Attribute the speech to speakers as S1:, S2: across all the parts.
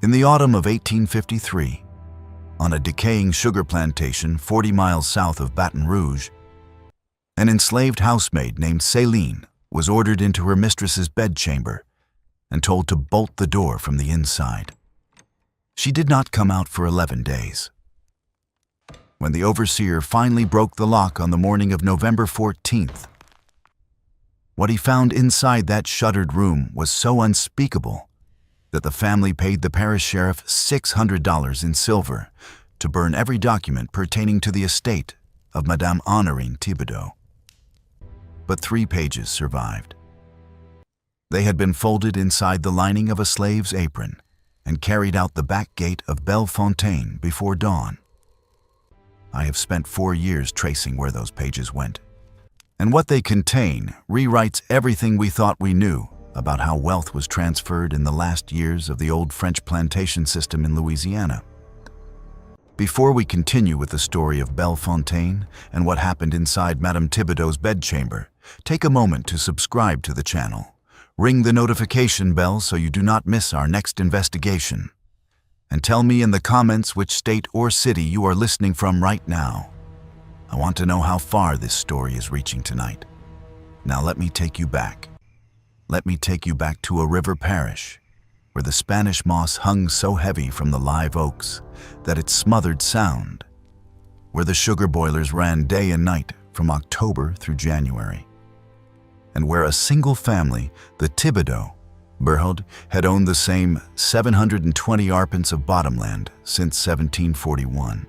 S1: In the autumn of 1853, on a decaying sugar plantation 40 miles south of Baton Rouge, an enslaved housemaid named Céline was ordered into her mistress's bedchamber and told to bolt the door from the inside. She did not come out for 11 days. When the overseer finally broke the lock on the morning of November 14th, what he found inside that shuttered room was so unspeakable that the family paid the parish sheriff $600 in silver to burn every document pertaining to the estate of Madame Honorine Thibodeau. But 3 pages survived. They had been folded inside the lining of a slave's apron and carried out the back gate of Bellefontaine before dawn. I have spent 4 years tracing where those pages went, and what they contain rewrites everything we thought we knew about how wealth was transferred in the last years of the old French plantation system in Louisiana. Before we continue with the story of Bellefontaine and what happened inside Madame Thibodeau's bedchamber, take a moment to subscribe to the channel. Ring the notification bell so you do not miss our next investigation. And tell me in the comments which state or city you are listening from right now. I want to know how far this story is reaching tonight. Now let me take you back. Let me take you back to a river parish where the Spanish moss hung so heavy from the live oaks that it smothered sound, where the sugar boilers ran day and night from October through January, and where a single family, the Thibodeau, Berhold, had owned the same 720 arpents of bottomland since 1741.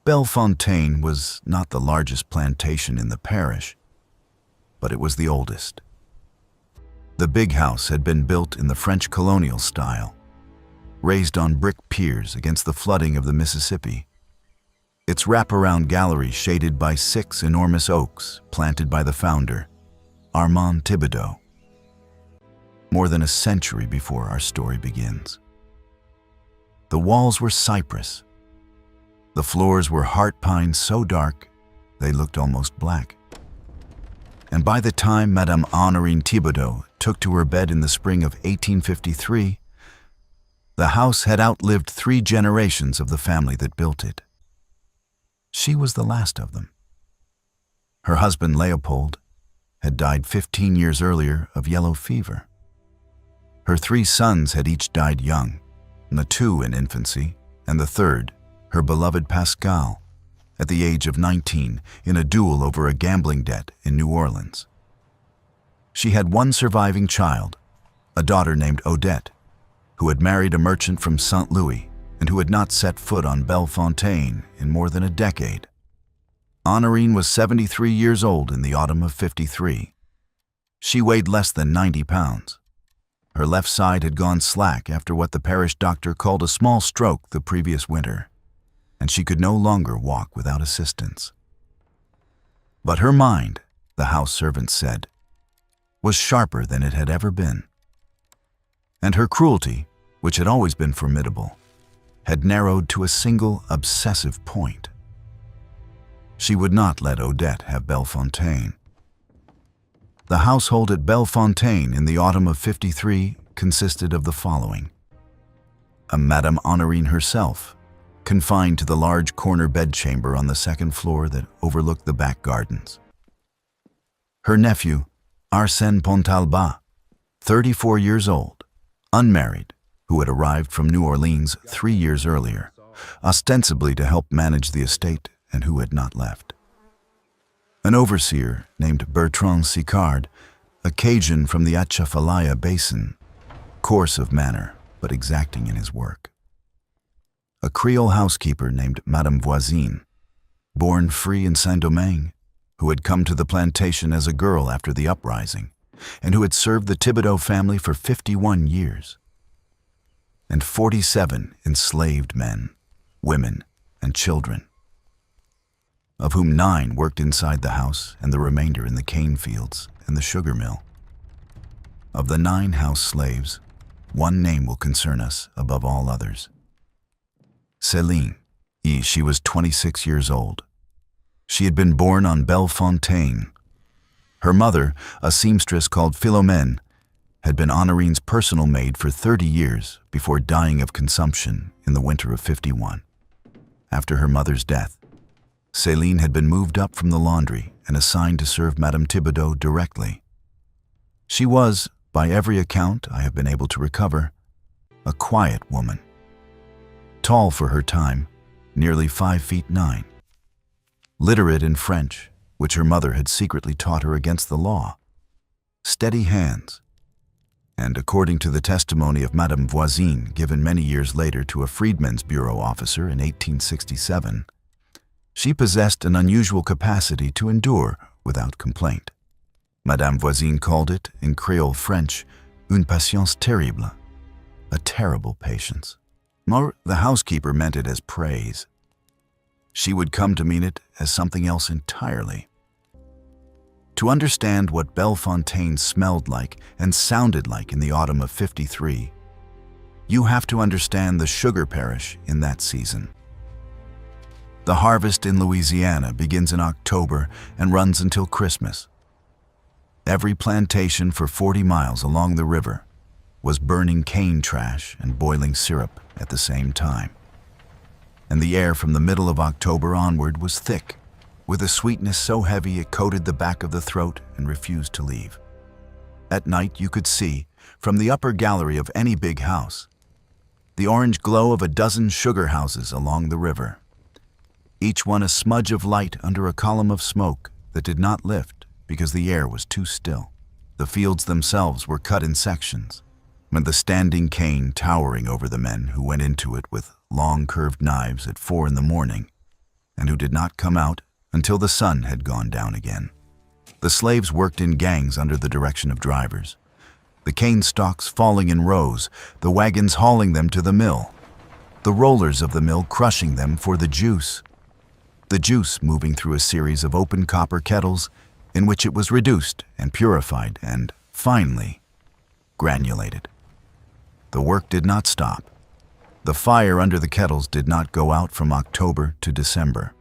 S1: Bellefontaine was not the largest plantation in the parish, but it was the oldest. The big house had been built in the French colonial style, raised on brick piers against the flooding of the Mississippi. Its wraparound gallery shaded by 6 enormous oaks planted by the founder, Armand Thibodeau, more than a century before our story begins. The walls were cypress. The floors were heart pine so dark they looked almost black. And by the time Madame Honorine Thibodeau took to her bed in the spring of 1853, the house had outlived 3 generations of the family that built it. She was the last of them. Her husband, Leopold, had died 15 years earlier of yellow fever. Her 3 sons had each died young, the 2 in infancy, and the 3rd, her beloved Pascal, at the age of 19 in a duel over a gambling debt in New Orleans. She had 1 surviving child, a daughter named Odette, who had married a merchant from St. Louis and who had not set foot on Bellefontaine in more than a decade. Honorine was 73 years old in the autumn of 53. She weighed less than 90 pounds. Her left side had gone slack after what the parish doctor called a small stroke the previous winter, and she could no longer walk without assistance. But her mind, the house servant said, was sharper than it had ever been. And her cruelty, which had always been formidable, had narrowed to a single obsessive point. She would not let Odette have Bellefontaine. The household at Bellefontaine in the autumn of 53 consisted of the following: a Madame Honorine herself, confined to the large corner bedchamber on the 2nd floor that overlooked the back gardens. Her nephew, Arsène Pontalba, 34 years old, unmarried, who had arrived from New Orleans 3 years earlier, ostensibly to help manage the estate and who had not left. An overseer named Bertrand Sicard, a Cajun from the Atchafalaya Basin, coarse of manner but exacting in his work. A Creole housekeeper named Madame Voisine, born free in Saint-Domingue, who had come to the plantation as a girl after the uprising, and who had served the Thibodeau family for 51 years. And 47 enslaved men, women, and children, of whom 9 worked inside the house and the remainder in the cane fields and the sugar mill. Of the 9 house slaves, 1 name will concern us above all others: Céline. She was 26 years old. She had been born on Bellefontaine. Her mother, a seamstress called Philomène, had been Honorine's personal maid for 30 years before dying of consumption in the winter of '51. After her mother's death, Céline had been moved up from the laundry and assigned to serve Madame Thibodeau directly. She was, by every account I have been able to recover, a quiet woman. Tall for her time, nearly 5'9". Literate in French, which her mother had secretly taught her against the law. Steady hands. And according to the testimony of Madame Voisine given many years later to a Freedmen's Bureau officer in 1867, she possessed an unusual capacity to endure without complaint. Madame Voisine called it, in Creole French, une patience terrible, a terrible patience. More, the housekeeper meant it as praise. She would come to mean it as something else entirely. To understand what Bellefontaine smelled like and sounded like in the autumn of '53, you have to understand the sugar parish in that season. The harvest in Louisiana begins in October and runs until Christmas. Every plantation for 40 miles along the river was burning cane trash and boiling syrup at the same time. And the air from the middle of October onward was thick, with a sweetness so heavy it coated the back of the throat and refused to leave. At night you could see, from the upper gallery of any big house, the orange glow of a dozen sugar houses along the river, each one a smudge of light under a column of smoke that did not lift because the air was too still. The fields themselves were cut in sections, with the standing cane towering over the men who went into it with long curved knives at 4 in the morning, and who did not come out until the sun had gone down again. The slaves worked in gangs under the direction of drivers, the cane stalks falling in rows, the wagons hauling them to the mill, the rollers of the mill crushing them for the juice moving through a series of open copper kettles in which it was reduced and purified and, finally, granulated. The work did not stop. The fire under the kettles did not go out from October to December.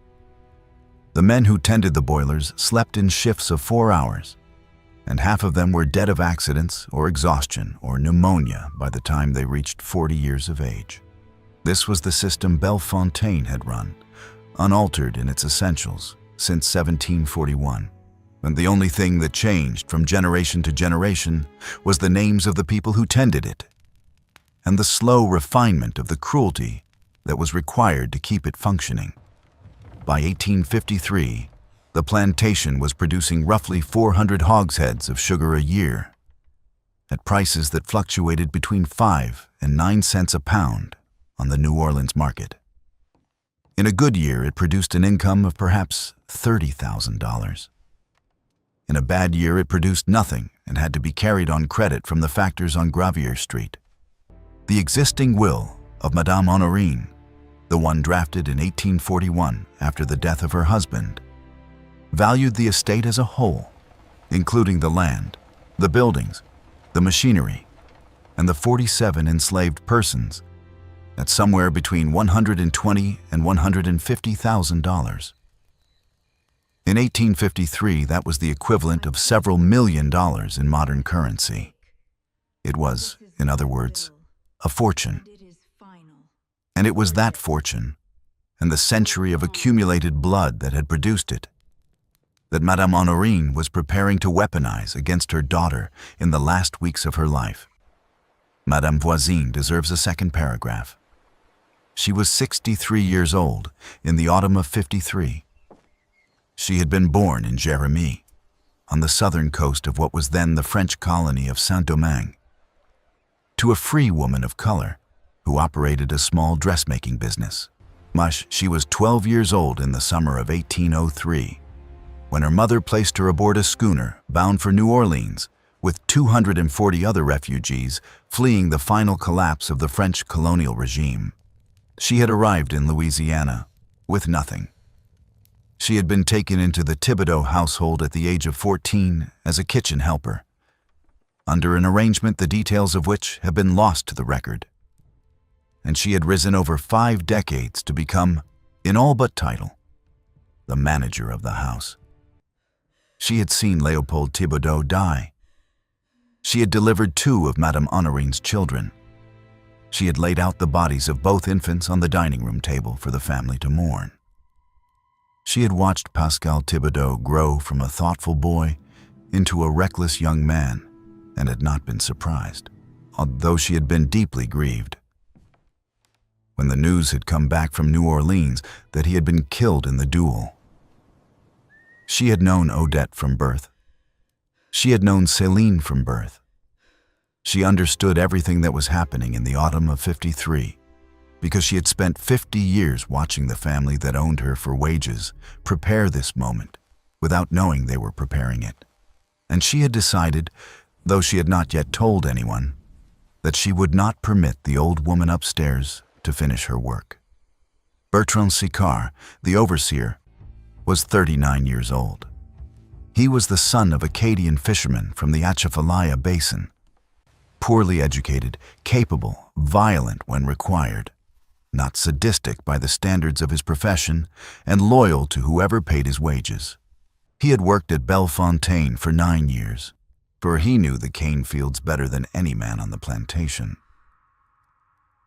S1: The men who tended the boilers slept in shifts of 4 hours, and half of them were dead of accidents or exhaustion or pneumonia by the time they reached 40 years of age. This was the system Bellefontaine had run, unaltered in its essentials, since 1741. And the only thing that changed from generation to generation was the names of the people who tended it, and the slow refinement of the cruelty that was required to keep it functioning. By 1853, the plantation was producing roughly 400 hogsheads of sugar a year, at prices that fluctuated between 5 and 9 cents a pound on the New Orleans market. In a good year, it produced an income of perhaps $30,000. In a bad year, it produced nothing and had to be carried on credit from the factors on Gravier Street. The existing will of Madame Honorine, the one drafted in 1841 after the death of her husband, valued the estate as a whole, including the land, the buildings, the machinery, and the 47 enslaved persons, at somewhere between $120,000 and $150,000. In 1853, that was the equivalent of several million dollars in modern currency. It was, in other words, a fortune. And it was that fortune, and the century of accumulated blood that had produced it, that Madame Honorine was preparing to weaponize against her daughter in the last weeks of her life. Madame Voisine deserves a second paragraph. She was 63 years old in the autumn of '53. She had been born in Jérémie, on the southern coast of what was then the French colony of Saint-Domingue, to a free woman of color who operated a small dressmaking business. She was 12 years old in the summer of 1803, when her mother placed her aboard a schooner bound for New Orleans with 240 other refugees fleeing the final collapse of the French colonial regime. She had arrived in Louisiana with nothing. She had been taken into the Thibodeau household at the age of 14 as a kitchen helper, under an arrangement the details of which have been lost to the record. And she had risen over 5 decades to become, in all but title, the manager of the house. She had seen Leopold Thibodeau die, She had delivered 2 of Madame Honorine's children. She had laid out the bodies of both infants on the dining room table for the family to mourn. She had watched Pascal Thibodeau grow from a thoughtful boy into a reckless young man and had not been surprised, although she had been deeply grieved. When the news had come back from New Orleans that he had been killed in the duel. She had known Odette from birth. She had known Céline from birth. She understood everything that was happening in the autumn of '53, because she had spent 50 years watching the family that owned her for wages prepare this moment without knowing they were preparing it. And she had decided, though she had not yet told anyone, that she would not permit the old woman upstairs to finish her work. Bertrand Sicard, the overseer, was 39 years old. He was the son of Acadian fishermen from the Atchafalaya Basin, poorly educated, capable, violent when required, not sadistic by the standards of his profession, and loyal to whoever paid his wages. He had worked at Bellefontaine for 9 years, for he knew the cane fields better than any man on the plantation.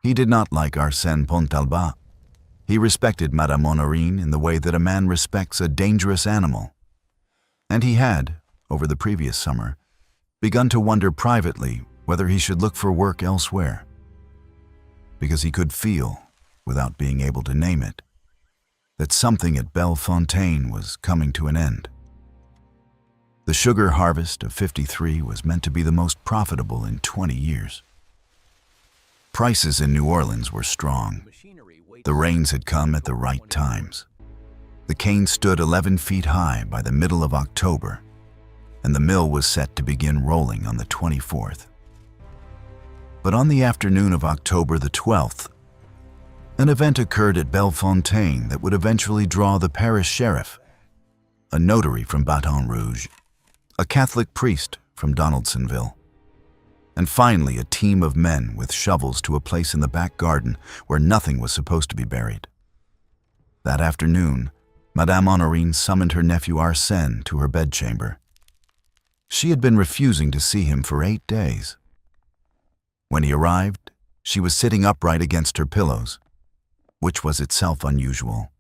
S1: He did not like Arsène Pontalba. He respected Madame Honorine in the way that a man respects a dangerous animal. And he had, over the previous summer, begun to wonder privately whether he should look for work elsewhere, because he could feel, without being able to name it, that something at Bellefontaine was coming to an end. The sugar harvest of '53 was meant to be the most profitable in 20 years. Prices in New Orleans were strong. The rains had come at the right times. The cane stood 11 feet high by the middle of October, and the mill was set to begin rolling on the 24th. But on the afternoon of October the 12th, an event occurred at Bellefontaine that would eventually draw the parish sheriff, a notary from Baton Rouge, a Catholic priest from Donaldsonville, and finally a team of men with shovels to a place in the back garden where nothing was supposed to be buried. That afternoon, Madame Honorine summoned her nephew Arsène to her bedchamber. She had been refusing to see him for 8 days. When he arrived, she was sitting upright against her pillows, which was itself unusual.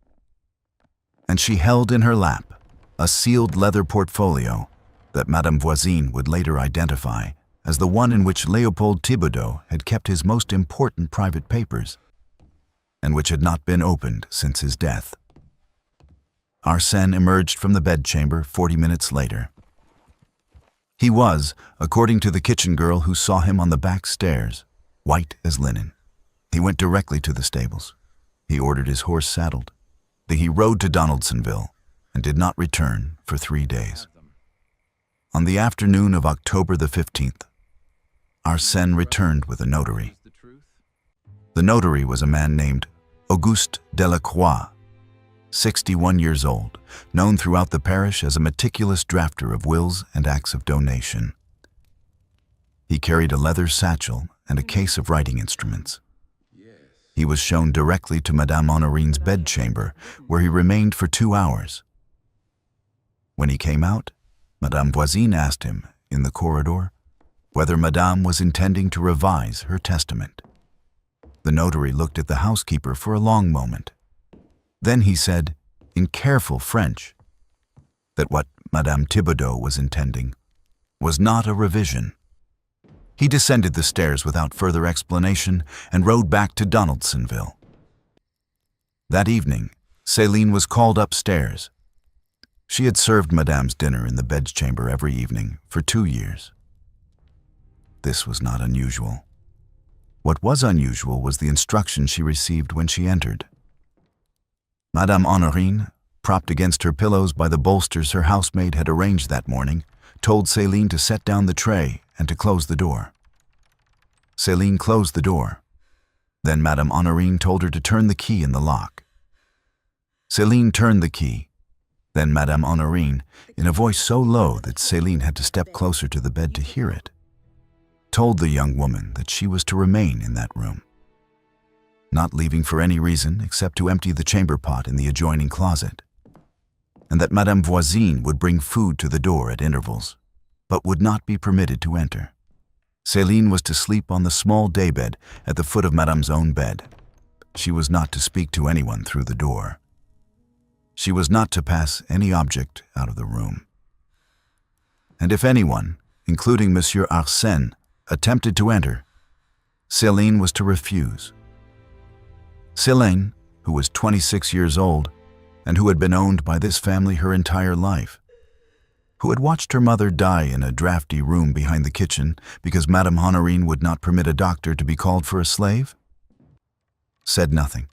S1: And she held in her lap a sealed leather portfolio that Madame Voisine would later identify as the one in which Léopold Thibodeau had kept his most important private papers, and which had not been opened since his death. Arsène emerged from the bedchamber 40 minutes later. He was, according to the kitchen girl who saw him on the back stairs, white as linen. He went directly to the stables. He ordered his horse saddled. Then he rode to Donaldsonville and did not return for 3 days. On the afternoon of October the 15th, Arsène returned with a notary. The notary was a man named Auguste Delacroix, 61 years old, known throughout the parish as a meticulous drafter of wills and acts of donation. He carried a leather satchel and a case of writing instruments. He was shown directly to Madame Honorine's bedchamber, where he remained for 2 hours. When he came out, Madame Voisine asked him, in the corridor, whether Madame was intending to revise her testament. The notary looked at the housekeeper for a long moment. Then he said, in careful French, that what Madame Thibodeau was intending was not a revision. He descended the stairs without further explanation and rode back to Donaldsonville. That evening, Céline was called upstairs. She had served Madame's dinner in the bedchamber every evening for 2 years. This was not unusual. What was unusual was the instruction she received when she entered. Madame Honorine, propped against her pillows by the bolsters her housemaid had arranged that morning, told Céline to set down the tray and to close the door. Céline closed the door. Then Madame Honorine told her to turn the key in the lock. Céline turned the key. Then Madame Honorine, in a voice so low that Céline had to step closer to the bed to hear it, told the young woman that she was to remain in that room, not leaving for any reason except to empty the chamber pot in the adjoining closet, and that Madame Voisine would bring food to the door at intervals, but would not be permitted to enter. Céline was to sleep on the small daybed at the foot of Madame's own bed. She was not to speak to anyone through the door. She was not to pass any object out of the room. And if anyone, including Monsieur Arsène, attempted to enter, Céline was to refuse. Céline, who was 26 years old and who had been owned by this family her entire life, who had watched her mother die in a drafty room behind the kitchen because Madame Honorine would not permit a doctor to be called for a slave, said nothing.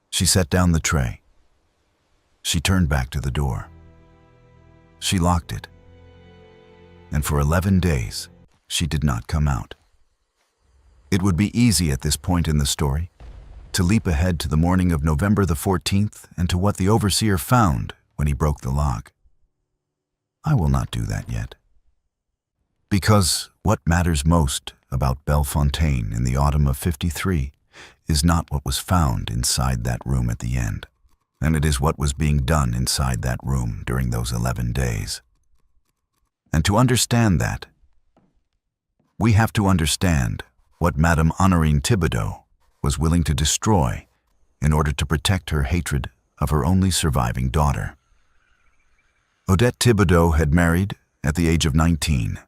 S1: She set down the tray. She turned back to the door. She locked it. And for 11 days, she did not come out. It would be easy at this point in the story to leap ahead to the morning of November the 14th and to what the overseer found when he broke the lock. I will not do that yet. Because what matters most about Bellefontaine in the autumn of '53 is not what was found inside that room at the end, and it is what was being done inside that room during those 11 days. And to understand that, we have to understand what Madame Honorine Thibodeau was willing to destroy in order to protect her hatred of her only surviving daughter. Odette Thibodeau had married, at the age of 19,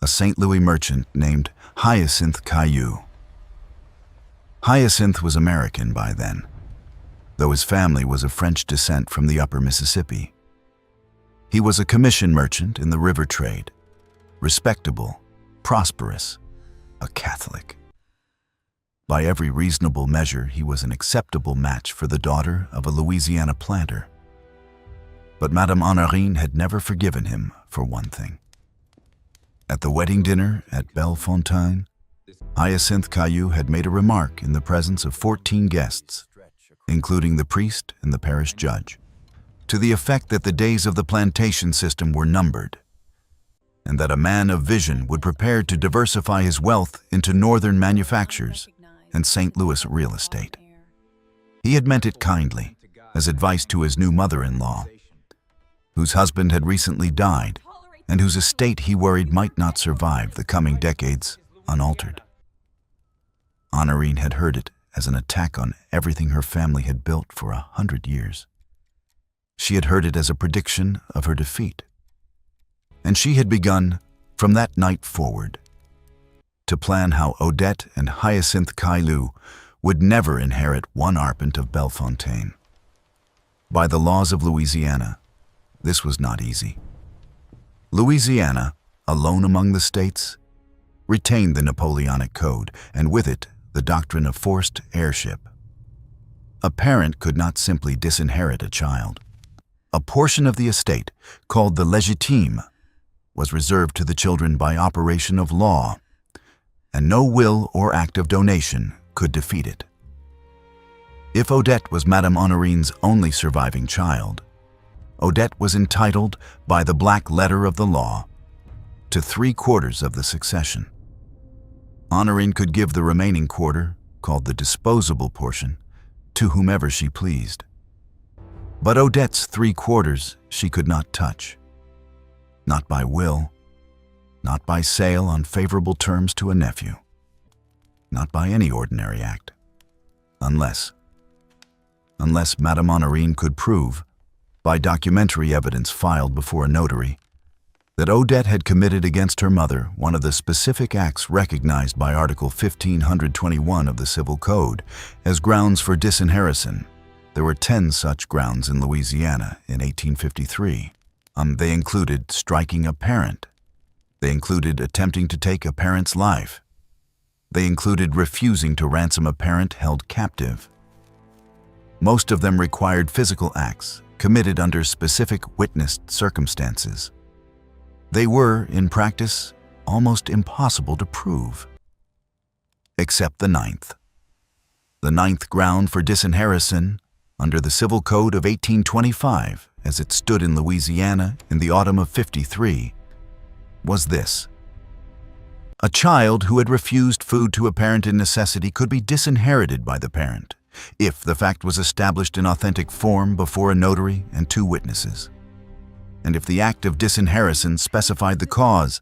S1: a St. Louis merchant named Hyacinthe Caillou. Hyacinthe was American by then, though his family was of French descent from the upper Mississippi. He was a commission merchant in the river trade, respectable, prosperous, a Catholic. By every reasonable measure, he was an acceptable match for the daughter of a Louisiana planter. But Madame Honorine had never forgiven him for one thing. At the wedding dinner at Bellefontaine, Hyacinthe Caillou had made a remark in the presence of 14 guests, including the priest and the parish judge, to the effect that the days of the plantation system were numbered, and that a man of vision would prepare to diversify his wealth into northern manufactures and St. Louis real estate. He had meant it kindly, as advice to his new mother-in-law, whose husband had recently died and whose estate he worried might not survive the coming decades unaltered. Honorine had heard it as an attack on everything her family had built for 100 years. She had heard it as a prediction of her defeat. And she had begun, from that night forward, to plan how Odette and Hyacinthe Caillou would never inherit one arpent of Bellefontaine. By the laws of Louisiana, this was not easy. Louisiana, alone among the states, retained the Napoleonic Code, and with it, the doctrine of forced heirship. A parent could not simply disinherit a child. A portion of the estate, called the légitime, was reserved to the children by operation of law, and no will or act of donation could defeat it. If Odette was Madame Honorine's only surviving child, Odette was entitled, by the black letter of the law, to 3/4 of the succession. Honorine could give the remaining quarter, called the disposable portion, to whomever she pleased. But Odette's 3/4 she could not touch. Not by will, not by sale on favorable terms to a nephew, not by any ordinary act, unless Madame Honorine could prove, by documentary evidence filed before a notary, that Odette had committed against her mother one of the specific acts recognized by Article 1521 of the Civil Code as grounds for disinheritance. There were 10 such grounds in Louisiana in 1853. They included striking a parent. They included attempting to take a parent's life. They included refusing to ransom a parent held captive. Most of them required physical acts committed under specific witnessed circumstances. They were, in practice, almost impossible to prove. Except the ninth. The ninth ground for disinheritance, under the Civil Code of 1825, as it stood in Louisiana in the autumn of '53, was this. A child who had refused food to a parent in necessity could be disinherited by the parent, if the fact was established in authentic form before a notary and 2 witnesses, and if the act of disinheritance specified the cause,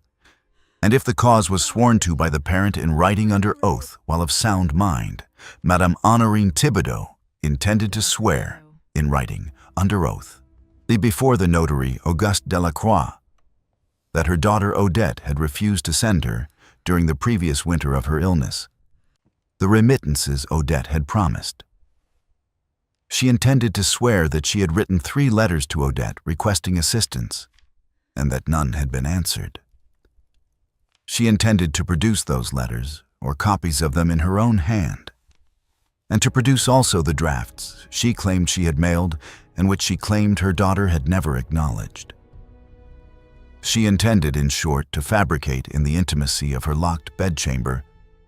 S1: And if the cause was sworn to by the parent in writing under oath while of sound mind, Madame Honorine Thibodeau intended to swear in writing under oath before the notary Auguste Delacroix that her daughter Odette had refused to send her, during the previous winter of her illness, the remittances Odette had promised. She intended to swear that she had written 3 letters to Odette requesting assistance, and that none had been answered. She intended to produce those letters, or copies of them in her own hand, and to produce also the drafts she claimed she had mailed and which she claimed her daughter had never acknowledged. She intended, in short, to fabricate in the intimacy of her locked bedchamber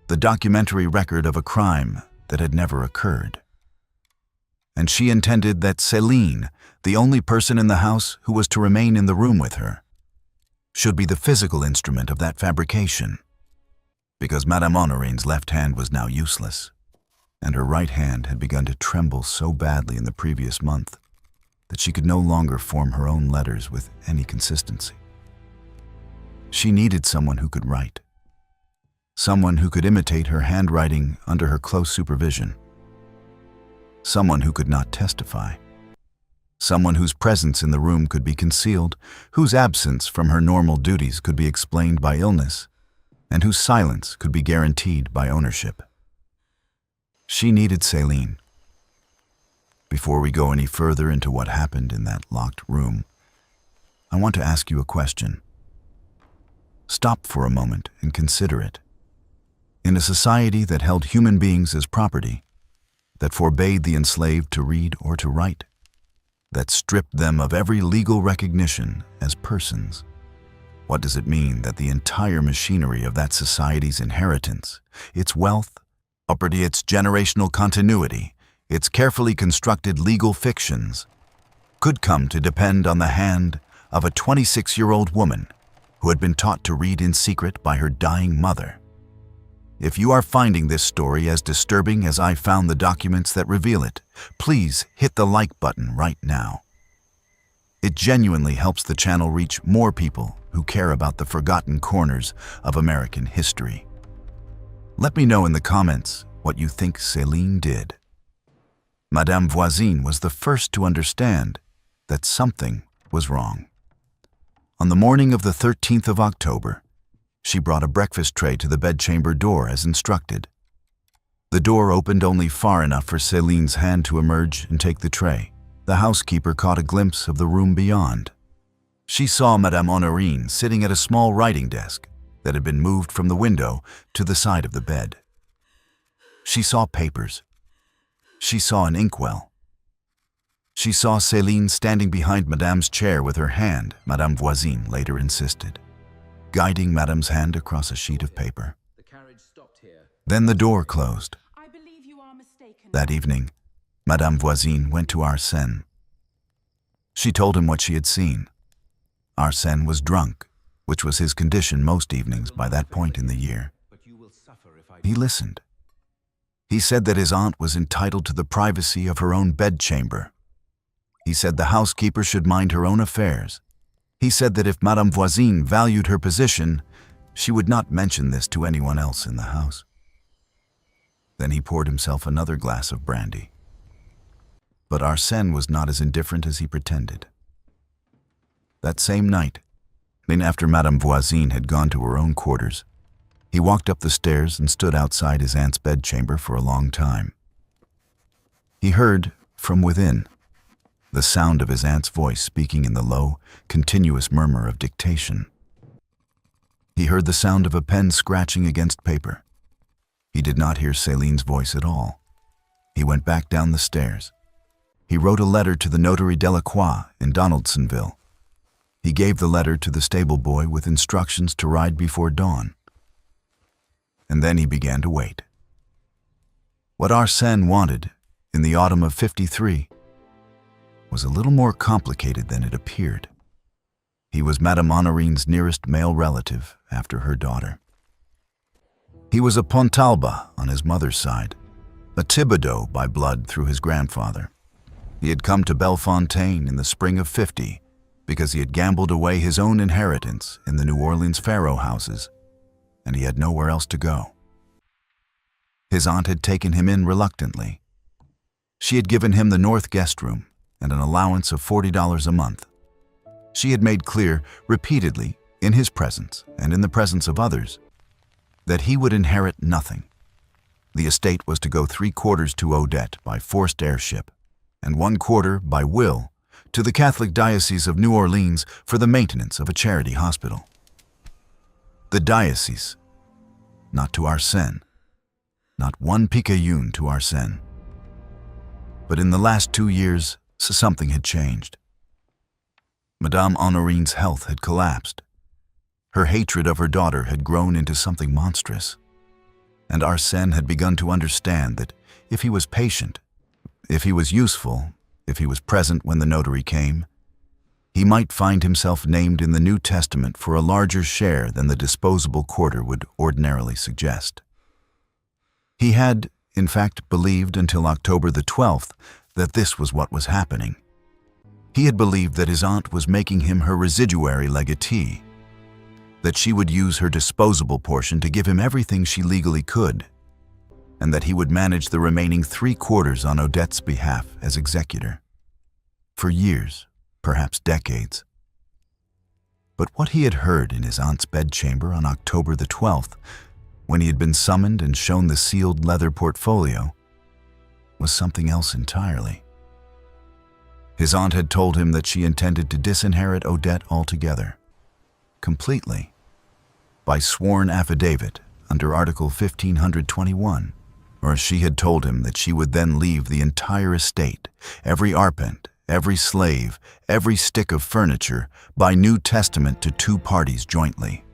S1: the documentary record of a crime that had never occurred. And she intended that Céline, the only person in the house who was to remain in the room with her, should be the physical instrument of that fabrication, because Madame Honorine's left hand was now useless, and her right hand had begun to tremble so badly in the previous month that she could no longer form her own letters with any consistency. She needed someone who could write, someone who could imitate her handwriting under her close supervision, someone who could not testify, someone whose presence in the room could be concealed, whose absence from her normal duties could be explained by illness, and whose silence could be guaranteed by ownership. She needed Céline. Before we go any further into what happened in that locked room, I want to ask you a question. Stop for a moment and consider it. In a society that held human beings as property, that forbade the enslaved to read or to write, that stripped them of every legal recognition as persons, what does it mean that the entire machinery of that society's inheritance, its wealth, property, its generational continuity, its carefully constructed legal fictions, could come to depend on the hand of a 26-year-old woman who had been taught to read in secret by her dying mother? If you are finding this story as disturbing as I found the documents that reveal it, please hit the like button right now. It genuinely helps the channel reach more people who care about the forgotten corners of American history. Let me know in the comments what you think Céline did. Madame Voisine was the first to understand that something was wrong. On the morning of the 13th of October, she brought a breakfast tray to the bedchamber door as instructed. The door opened only far enough for Céline's hand to emerge and take the tray. The housekeeper caught a glimpse of the room beyond. She saw Madame Honorine sitting at a small writing desk that had been moved from the window to the side of the bed. She saw papers. She saw an inkwell. She saw Céline standing behind Madame's chair with her hand, Madame Voisine later insisted, guiding Madame's hand across a sheet of paper.
S2: The carriage stopped here.
S1: Then the door closed.
S3: I believe you are mistaken.
S1: That evening, Madame Voisine went to Arsène. She told him what she had seen. Arsène was drunk, which was his condition most evenings by that point in the year.
S2: But you will suffer if I...
S1: He listened. He said that his aunt was entitled to the privacy of her own bedchamber. He said the housekeeper should mind her own affairs. He said that if Madame Voisine valued her position, she would not mention this to anyone else in the house. Then he poured himself another glass of brandy. But Arsène was not as indifferent as he pretended. That same night, after Madame Voisine had gone to her own quarters, he walked up the stairs and stood outside his aunt's bedchamber for a long time. He heard, from within, the sound of his aunt's voice speaking in the low, continuous murmur of dictation. He heard the sound of a pen scratching against paper. He did not hear Céline's voice at all. He went back down the stairs. He wrote a letter to the notary Delacroix in Donaldsonville. He gave the letter to the stable boy with instructions to ride before dawn. And then he began to wait. What Arsène wanted, in the autumn of '53, was a little more complicated than it appeared. He was Madame Honorine's nearest male relative after her daughter. He was a Pontalba on his mother's side, a Thibodeau by blood through his grandfather. He had come to Bellefontaine in the spring of '50 because he had gambled away his own inheritance in the New Orleans faro houses and he had nowhere else to go. His aunt had taken him in reluctantly. She had given him the north guest room and an allowance of $40 a month. She had made clear repeatedly, in his presence and in the presence of others, that he would inherit nothing. The estate was to go 3/4 to Odette by forced heirship, and 1/4 by will to the Catholic Diocese of New Orleans for the maintenance of a charity hospital. The diocese, not to Arsène, not one picayune to Arsène. But in the last 2 years, something had changed. Madame Honorine's health had collapsed. Her hatred of her daughter had grown into something monstrous. And Arsène had begun to understand that if he was patient, if he was useful, if he was present when the notary came, he might find himself named in the New Testament for a larger share than the disposable quarter would ordinarily suggest. He had, in fact, believed until October the 12th that this was what was happening. He had believed that his aunt was making him her residuary legatee, that she would use her disposable portion to give him everything she legally could, and that he would manage the remaining 3/4 on Odette's behalf as executor. For years, perhaps decades. But what he had heard in his aunt's bedchamber on October the 12th, when he had been summoned and shown the sealed leather portfolio, was something else entirely. His aunt had told him that she intended to disinherit Odette altogether, completely, by sworn affidavit under Article 1521, or she had told him that she would then leave the entire estate, every arpent, every slave, every stick of furniture, by New Testament to 2 parties jointly.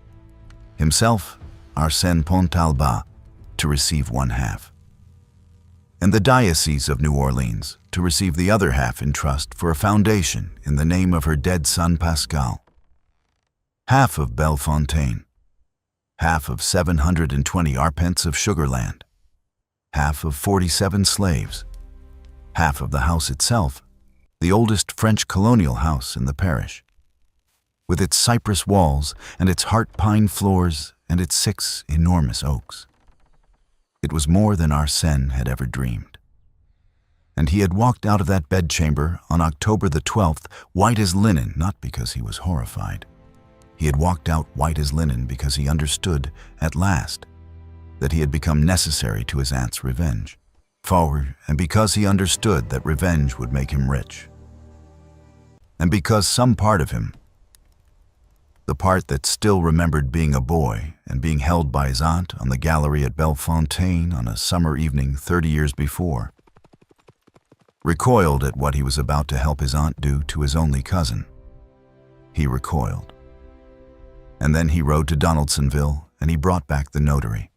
S1: Himself, Arsène Pontalba, to receive 1/2, and the Diocese of New Orleans to receive the other half in trust for a foundation in the name of her dead son Pascal. Half of Bellefontaine, half of 720 arpents of sugar land, half of 47 slaves, half of the house itself, the oldest French colonial house in the parish, with its cypress walls and its heart pine floors and its 6 enormous oaks. It was more than Arsène had ever dreamed. And he had walked out of that bedchamber on October the 12th, white as linen, not because he was horrified. He had walked out white as linen because he understood, at last, that he had become necessary to his aunt's revenge. And because he understood that revenge would make him rich. And because some part of him, the part that still remembered being a boy and being held by his aunt on the gallery at Bellefontaine on a summer evening 30 years before, recoiled at what he was about to help his aunt do to his only cousin. He recoiled. And then he rode to Donaldsonville and he brought back the notary.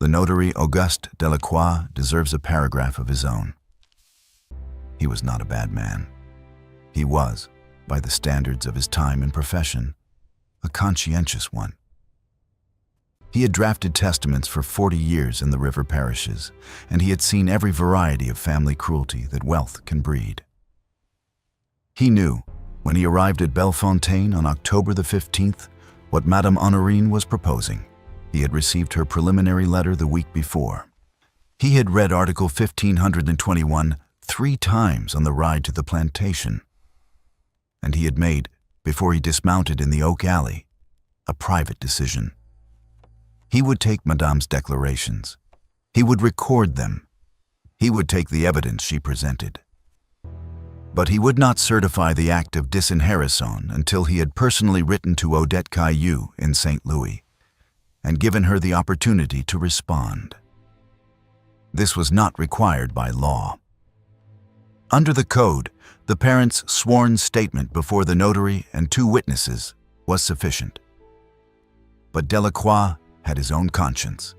S1: The notary Auguste Delacroix deserves a paragraph of his own. He was not a bad man. He was, by the standards of his time and profession, a conscientious one. He had drafted testaments for 40 years in the river parishes, and he had seen every variety of family cruelty that wealth can breed. He knew, when he arrived at Bellefontaine on October the 15th, what Madame Honorine was proposing. He had received her preliminary letter the week before. He had read Article 1521 3 times on the ride to the plantation. And he had made, before he dismounted in the oak alley, a private decision. He would take Madame's declarations. He would record them. He would take the evidence she presented. But he would not certify the act of disinheritance until he had personally written to Odette Caillou in St. Louis and given her the opportunity to respond. This was not required by law. Under the code, the parent's sworn statement before the notary and 2 witnesses was sufficient. But Delacroix had his own conscience,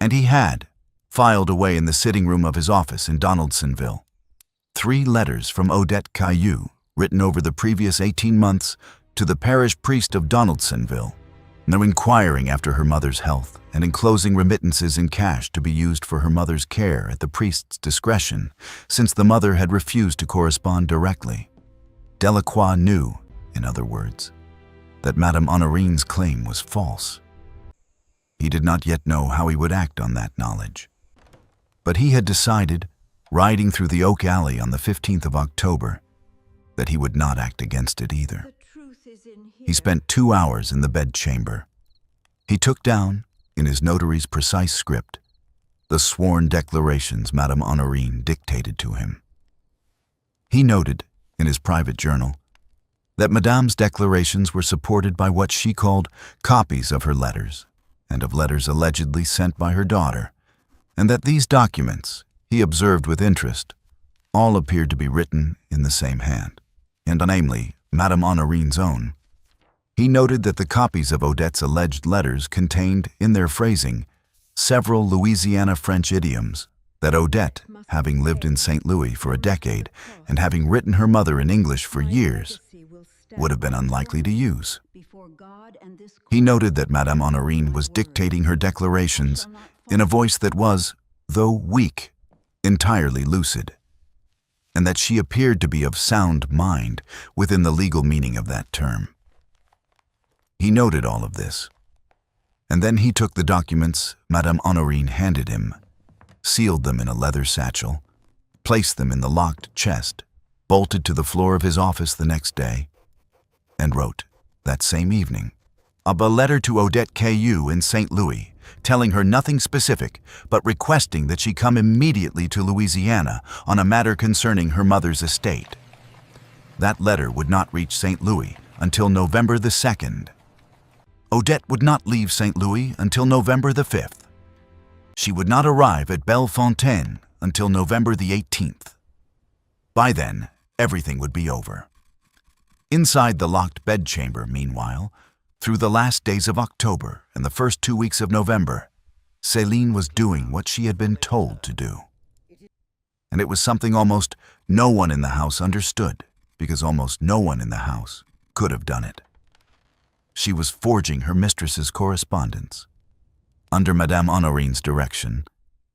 S1: and he had, filed away in the sitting room of his office in Donaldsonville, 3 letters from Odette Caillou, written over the previous 18 months to the parish priest of Donaldsonville, now inquiring after her mother's health and enclosing remittances in cash to be used for her mother's care at the priest's discretion, since the mother had refused to correspond directly. Delacroix knew, in other words, that Madame Honorine's claim was false. He did not yet know how he would act on that knowledge. But he had decided, riding through the oak alley on the 15th of October, that he would not act against it either.
S3: The truth is in here.
S1: He spent 2 hours in the bedchamber. He took down, in his notary's precise script, the sworn declarations Madame Honorine dictated to him. He noted, in his private journal, that Madame's declarations were supported by what she called copies of her letters, and of letters allegedly sent by her daughter, and that these documents, he observed with interest, all appeared to be written in the same hand, and namely, Madame Honorine's own. He noted that the copies of Odette's alleged letters contained, in their phrasing, several Louisiana French idioms that Odette, having lived in St. Louis for a decade and having written her mother in English for years, would have been unlikely to use. He noted that Madame Honorine was dictating her declarations in a voice that was, though weak, entirely lucid, and that she appeared to be of sound mind within the legal meaning of that term. He noted all of this, and then he took the documents Madame Honorine handed him, sealed them in a leather satchel, placed them in the locked chest, bolted to the floor of his office the next day, and wrote, that same evening, a letter to Odette Caillou in St. Louis, telling her nothing specific, but requesting that she come immediately to Louisiana on a matter concerning her mother's estate. That letter would not reach St. Louis until November the 2nd. Odette would not leave St. Louis until November the 5th. She would not arrive at Bellefontaine until November the 18th. By then, everything would be over. Inside the locked bedchamber, meanwhile, through the last days of October and the first 2 weeks of November, Céline was doing what she had been told to do. And it was something almost no one in the house understood, because almost no one in the house could have done it. She was forging her mistress's correspondence, under Madame Honorine's direction,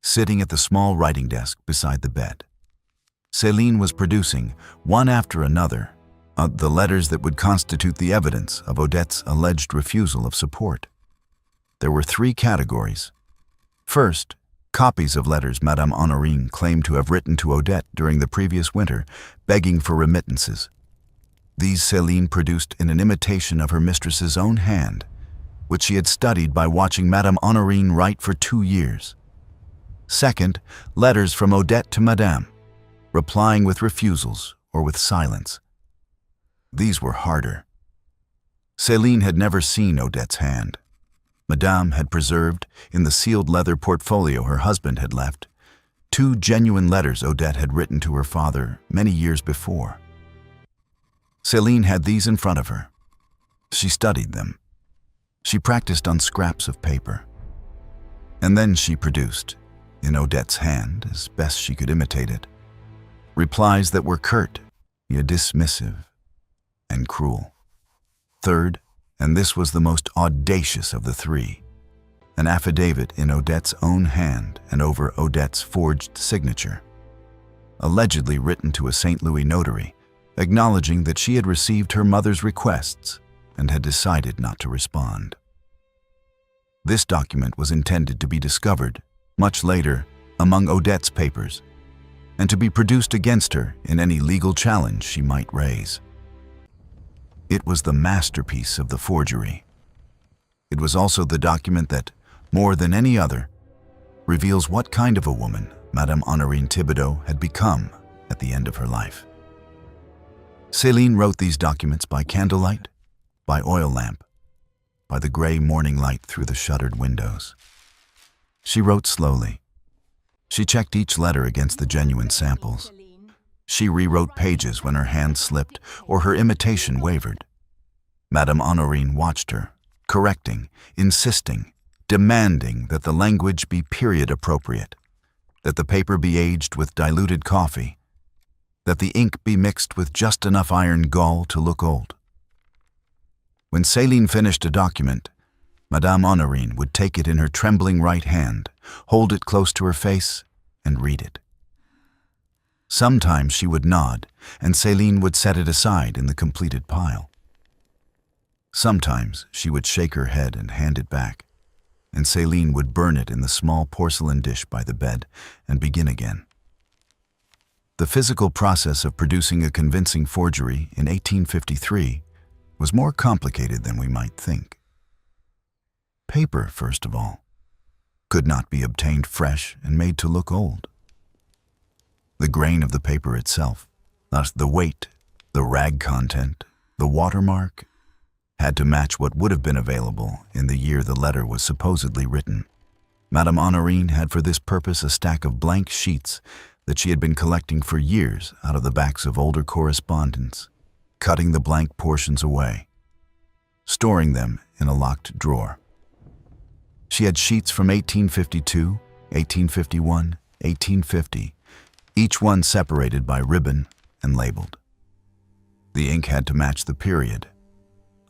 S1: sitting at the small writing desk beside the bed. Céline was producing, one after another, the letters that would constitute the evidence of Odette's alleged refusal of support. There were 3 categories. First, copies of letters Madame Honorine claimed to have written to Odette during the previous winter, begging for remittances. These Céline produced in an imitation of her mistress's own hand, which she had studied by watching Madame Honorine write for 2 years. Second, letters from Odette to Madame, replying with refusals or with silence. These were harder. Céline had never seen Odette's hand. Madame had preserved, in the sealed leather portfolio her husband had left, 2 genuine letters Odette had written to her father many years before. Céline had these in front of her. She studied them. She practiced on scraps of paper. And then she produced, in Odette's hand, as best she could imitate it, replies that were curt, yet dismissive, and cruel. Third, and this was the most audacious of the 3, an affidavit in Odette's own hand and over Odette's forged signature, allegedly written to a St. Louis notary, acknowledging that she had received her mother's requests and had decided not to respond. This document was intended to be discovered, much later, among Odette's papers, and to be produced against her in any legal challenge she might raise. It was the masterpiece of the forgery. It was also the document that, more than any other, reveals what kind of a woman Madame Honorine Thibodeau had become at the end of her life. Céline wrote these documents by candlelight, by oil lamp, by the gray morning light through the shuttered windows. She wrote slowly. She checked each letter against the genuine samples. She rewrote pages when her hand slipped or her imitation wavered. Madame Honorine watched her, correcting, insisting, demanding that the language be period appropriate, that the paper be aged with diluted coffee, that the ink be mixed with just enough iron gall to look old. When Céline finished a document, Madame Honorine would take it in her trembling right hand, hold it close to her face, and read it. Sometimes she would nod, and Céline would set it aside in the completed pile. Sometimes she would shake her head and hand it back, and Céline would burn it in the small porcelain dish by the bed and begin again. The physical process of producing a convincing forgery in 1853 was more complicated than we might think. Paper, first of all, could not be obtained fresh and made to look old. The grain of the paper itself, thus the weight, the rag content, the watermark, had to match what would have been available in the year the letter was supposedly written. Madame Honorine had for this purpose a stack of blank sheets that she had been collecting for years out of the backs of older correspondence, cutting the blank portions away, storing them in a locked drawer. She had sheets from 1852, 1851, 1850, each one separated by ribbon and labeled. The ink had to match the period.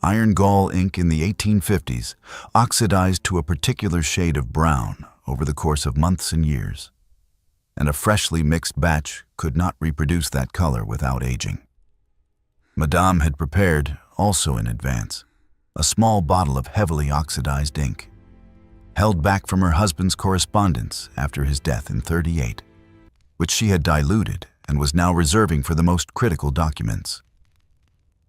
S1: Iron gall ink in the 1850s oxidized to a particular shade of brown over the course of months and years, and a freshly mixed batch could not reproduce that color without aging. Madame had prepared, also in advance, a small bottle of heavily oxidized ink, held back from her husband's correspondence after his death in '38, which she had diluted and was now reserving for the most critical documents.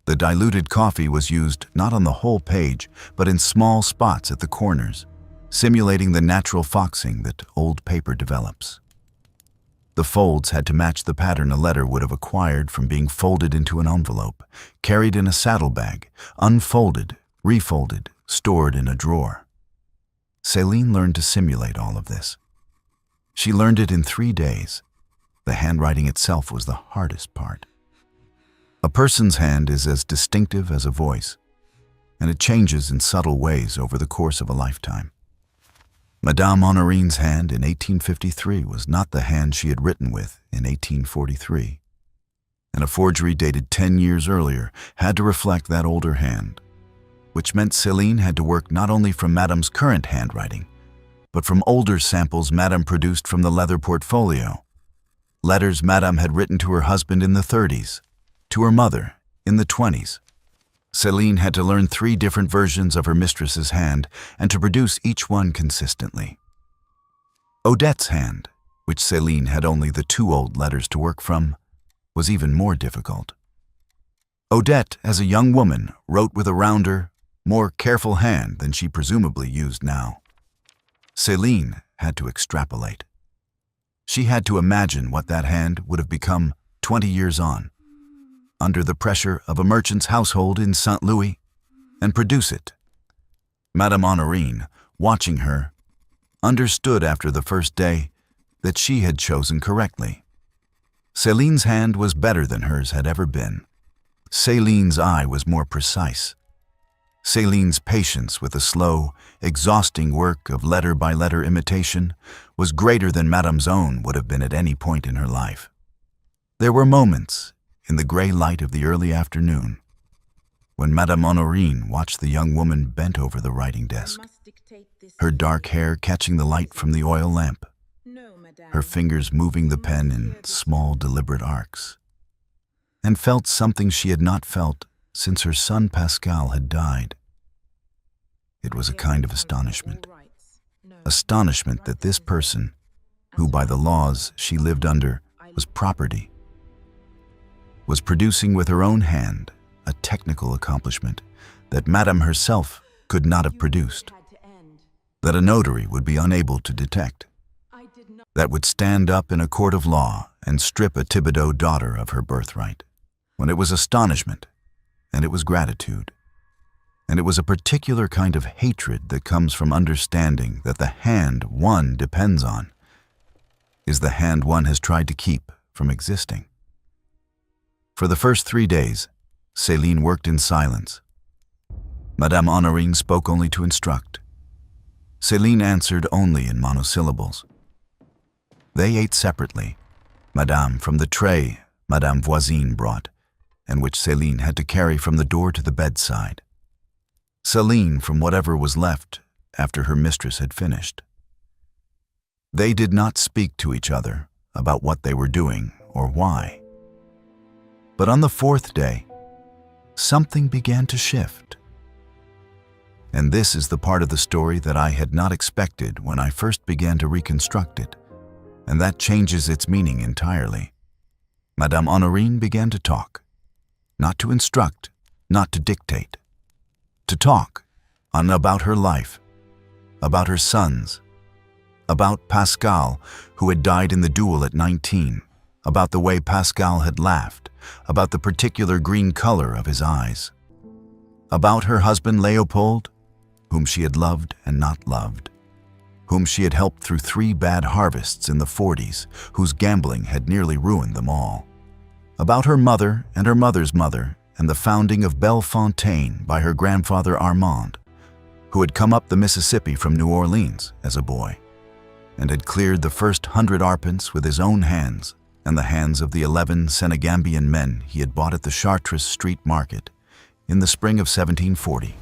S1: The diluted coffee was used not on the whole page, but in small spots at the corners, simulating the natural foxing that old paper develops. The folds had to match the pattern a letter would have acquired from being folded into an envelope, carried in a saddlebag, unfolded, refolded, stored in a drawer. Céline learned to simulate all of this. She learned it in 3 days. The handwriting itself was the hardest part. A person's hand is as distinctive as a voice, and it changes in subtle ways over the course of a lifetime. Madame Honorine's hand in 1853 was not the hand she had written with in 1843, and a forgery dated 10 years earlier had to reflect that older hand, which meant Céline had to work not only from Madame's current handwriting, but from older samples Madame produced from the leather portfolio, letters Madame had written to her husband in the 30s, to her mother in the 20s. Céline had to learn 3 different versions of her mistress's hand and to produce each one consistently. Odette's hand, which Céline had only the 2 old letters to work from, was even more difficult. Odette, as a young woman, wrote with a rounder, more careful hand than she presumably used now. Céline had to extrapolate. She had to imagine what that hand would have become 20 years on, under the pressure of a merchant's household in St. Louis, and produce it. Madame Honorine, watching her, understood after the first day that she had chosen correctly. Céline's hand was better than hers had ever been. Céline's eye was more precise. Céline's patience with the slow, exhausting work of letter-by-letter imitation was greater than Madame's own would have been at any point in her life. There were moments, in the gray light of the early afternoon, when Madame Honorine watched the young woman bent over the writing desk, her dark hair catching the light from the oil lamp, her fingers moving the pen in small, deliberate arcs, and felt something she had not felt since her son Pascal had died. It was a kind of astonishment that this person, who by the laws she lived under was property, was producing with her own hand a technical accomplishment that Madame herself could not have produced, that a notary would be unable to detect, that would stand up in a court of law and strip a Thibodeau daughter of her birthright. When it was astonishment, and it was gratitude, and it was a particular kind of hatred that comes from understanding that the hand one depends on is the hand one has tried to keep from existing. For the first 3 days, Céline worked in silence. Madame Honorine spoke only to instruct. Céline answered only in monosyllables. They ate separately, Madame from the tray Madame Voisine brought, and which Céline had to carry from the door to the bedside. Céline from whatever was left after her mistress had finished. They did not speak to each other about what they were doing or why. But on the 4th day, something began to shift. And this is the part of the story that I had not expected when I first began to reconstruct it, and that changes its meaning entirely. Madame Honorine began to talk, not to instruct, not to dictate, to talk about her life, about her sons, about Pascal, who had died in the duel at 19, about the way Pascal had laughed, about the particular green color of his eyes, about her husband Leopold, whom she had loved and not loved, whom she had helped through 3 bad harvests in the 40s, whose gambling had nearly ruined them all, about her mother and her mother's mother and the founding of Bellefontaine by her grandfather Armand, who had come up the Mississippi from New Orleans as a boy and had cleared the first 100 arpents with his own hands and the hands of the 11 Senegambian men he had bought at the Chartres Street Market in the spring of 1740.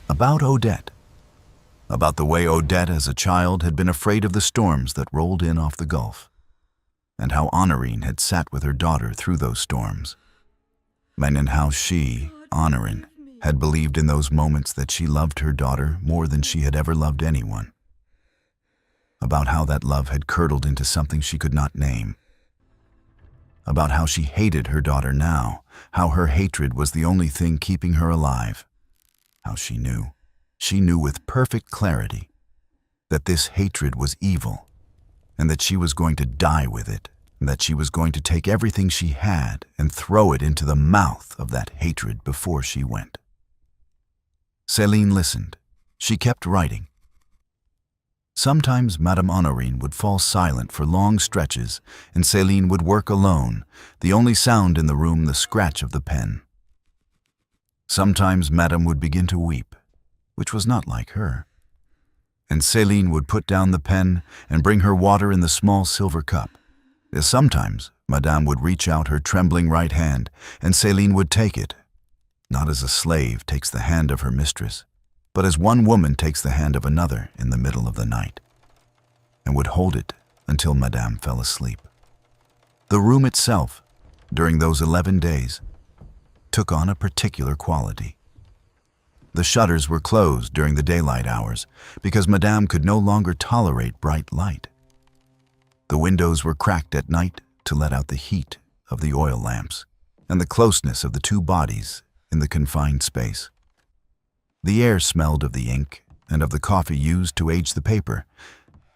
S1: About Odette. About the way Odette as a child had been afraid of the storms that rolled in off the Gulf, and how Honorine had sat with her daughter through those storms, and how she, Honorine, had believed in those moments that she loved her daughter more than she had ever loved anyone. About how that love had curdled into something she could not name. About how she hated her daughter now, how her hatred was the only thing keeping her alive. How she knew with perfect clarity that this hatred was evil and that she was going to die with it, and that she was going to take everything she had and throw it into the mouth of that hatred before she went. Céline listened. She kept writing. Sometimes Madame Honorine would fall silent for long stretches, and Céline would work alone, the only sound in the room the scratch of the pen. Sometimes Madame would begin to weep, which was not like her, and Céline would put down the pen and bring her water in the small silver cup. Sometimes Madame would reach out her trembling right hand, and Céline would take it, not as a slave takes the hand of her mistress, but as one woman takes the hand of another in the middle of the night, and would hold it until Madame fell asleep. The room itself, during those 11 days, took on a particular quality. The shutters were closed during the daylight hours because Madame could no longer tolerate bright light. The windows were cracked at night to let out the heat of the oil lamps and the closeness of the 2 bodies in the confined space. The air smelled of the ink and of the coffee used to age the paper,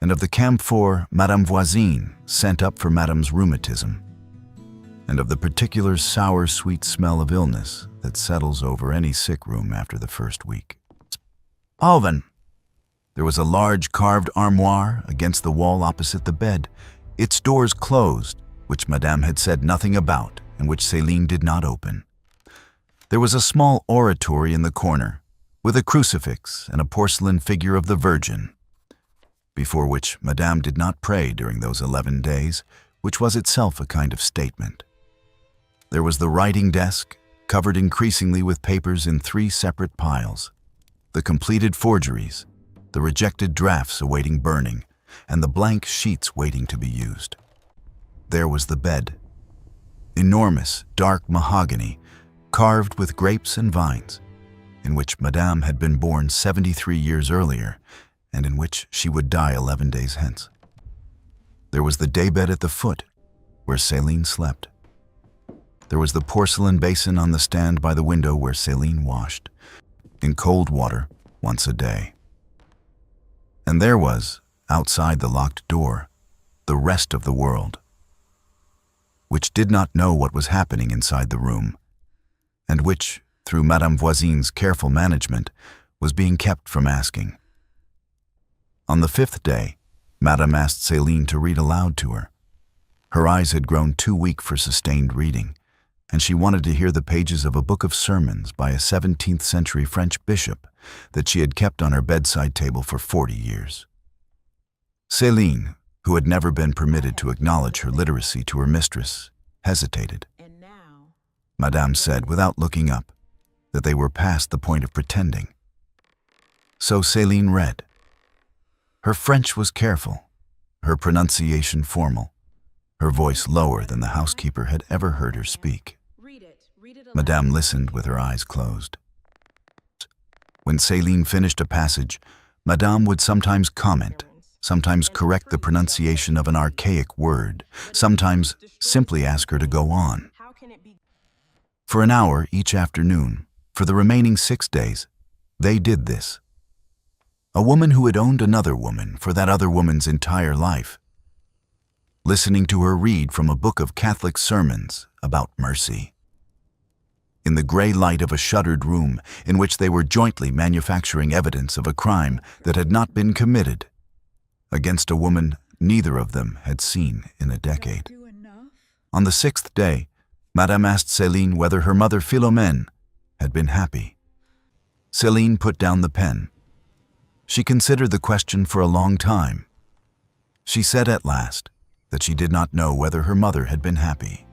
S1: and of the camphor Madame Voisine sent up for Madame's rheumatism, and of the particular sour, sweet smell of illness that settles over any sick room after the first week. Alvin! There was a large carved armoire against the wall opposite the bed, its doors closed, which Madame had said nothing about and which Céline did not open. There was a small oratory in the corner, with a crucifix and a porcelain figure of the Virgin, before which Madame did not pray during those 11 days, which was itself a kind of statement. There was the writing desk, covered increasingly with papers in 3 separate piles, the completed forgeries, the rejected drafts awaiting burning, and the blank sheets waiting to be used. There was the bed, enormous, dark mahogany, carved with grapes and vines, in which Madame had been born 73 years earlier, and in which she would die 11 days hence. There was the daybed at the foot, where Céline slept. There was the porcelain basin on the stand by the window where Céline washed, in cold water, once a day. And there was, outside the locked door, the rest of the world, which did not know what was happening inside the room, and which, through Madame Voisine's careful management, was being kept from asking. On the 5th day, Madame asked Céline to read aloud to her. Her eyes had grown too weak for sustained reading, and she wanted to hear the pages of a book of sermons by a 17th-century French bishop that she had kept on her bedside table for 40 years. Céline, who had never been permitted to acknowledge her literacy to her mistress, hesitated. Madame said, without looking up, that they were past the point of pretending. So Céline read. Her French was careful, her pronunciation formal, her voice lower than the housekeeper had ever heard her speak. Madame listened with her eyes closed. When Céline finished a passage, Madame would sometimes comment, sometimes correct the pronunciation of an archaic word, sometimes simply ask her to go on.
S3: How can it be?
S1: For an hour each afternoon, for the remaining 6 days, they did this. A woman who had owned another woman for that other woman's entire life, listening to her read from a book of Catholic sermons about mercy. In the gray light of a shuttered room in which they were jointly manufacturing evidence of a crime that had not been committed against a woman neither of them had seen in a decade. On the 6th day, Madame asked Céline whether her mother Philomène had been happy. Céline put down the pen. She considered the question for a long time. She said at last that she did not know whether her mother had been happy.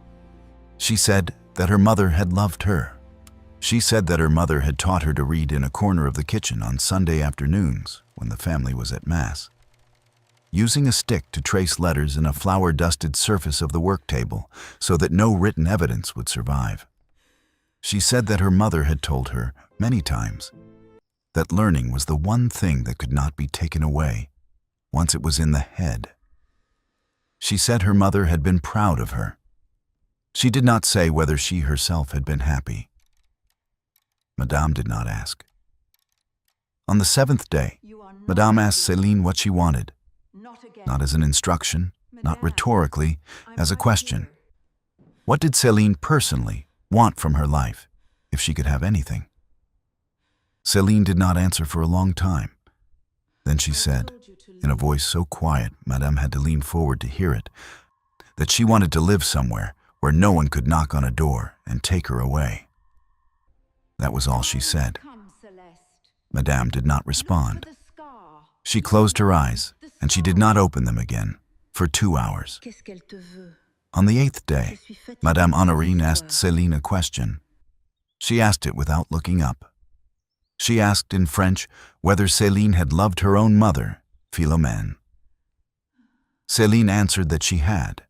S1: She said that her mother had loved her. She said that her mother had taught her to read in a corner of the kitchen on Sunday afternoons when the family was at Mass, using a stick to trace letters in a flour-dusted surface of the work table so that no written evidence would survive. She said that her mother had told her many times that learning was the one thing that could not be taken away once it was in the head. She said her mother had been proud of her. She did not say whether she herself had been happy. Madame did not ask. On the 7th day, Madame asked Céline what she wanted, not as an instruction, not rhetorically, as a question. What did Céline personally want from her life, if she could have anything? Céline did not answer for a long time. Then she said, in a voice so quiet Madame had to lean forward to hear it, that she wanted to live somewhere where no one could knock on a door and take her away. That was all she said. Madame did not respond. She closed her eyes, and she did not open them again for 2 hours. On the 8th day, Madame Honorine asked Céline a question. She asked it without looking up. She asked in French whether Céline had loved her own mother, Philomène. Céline answered that she had.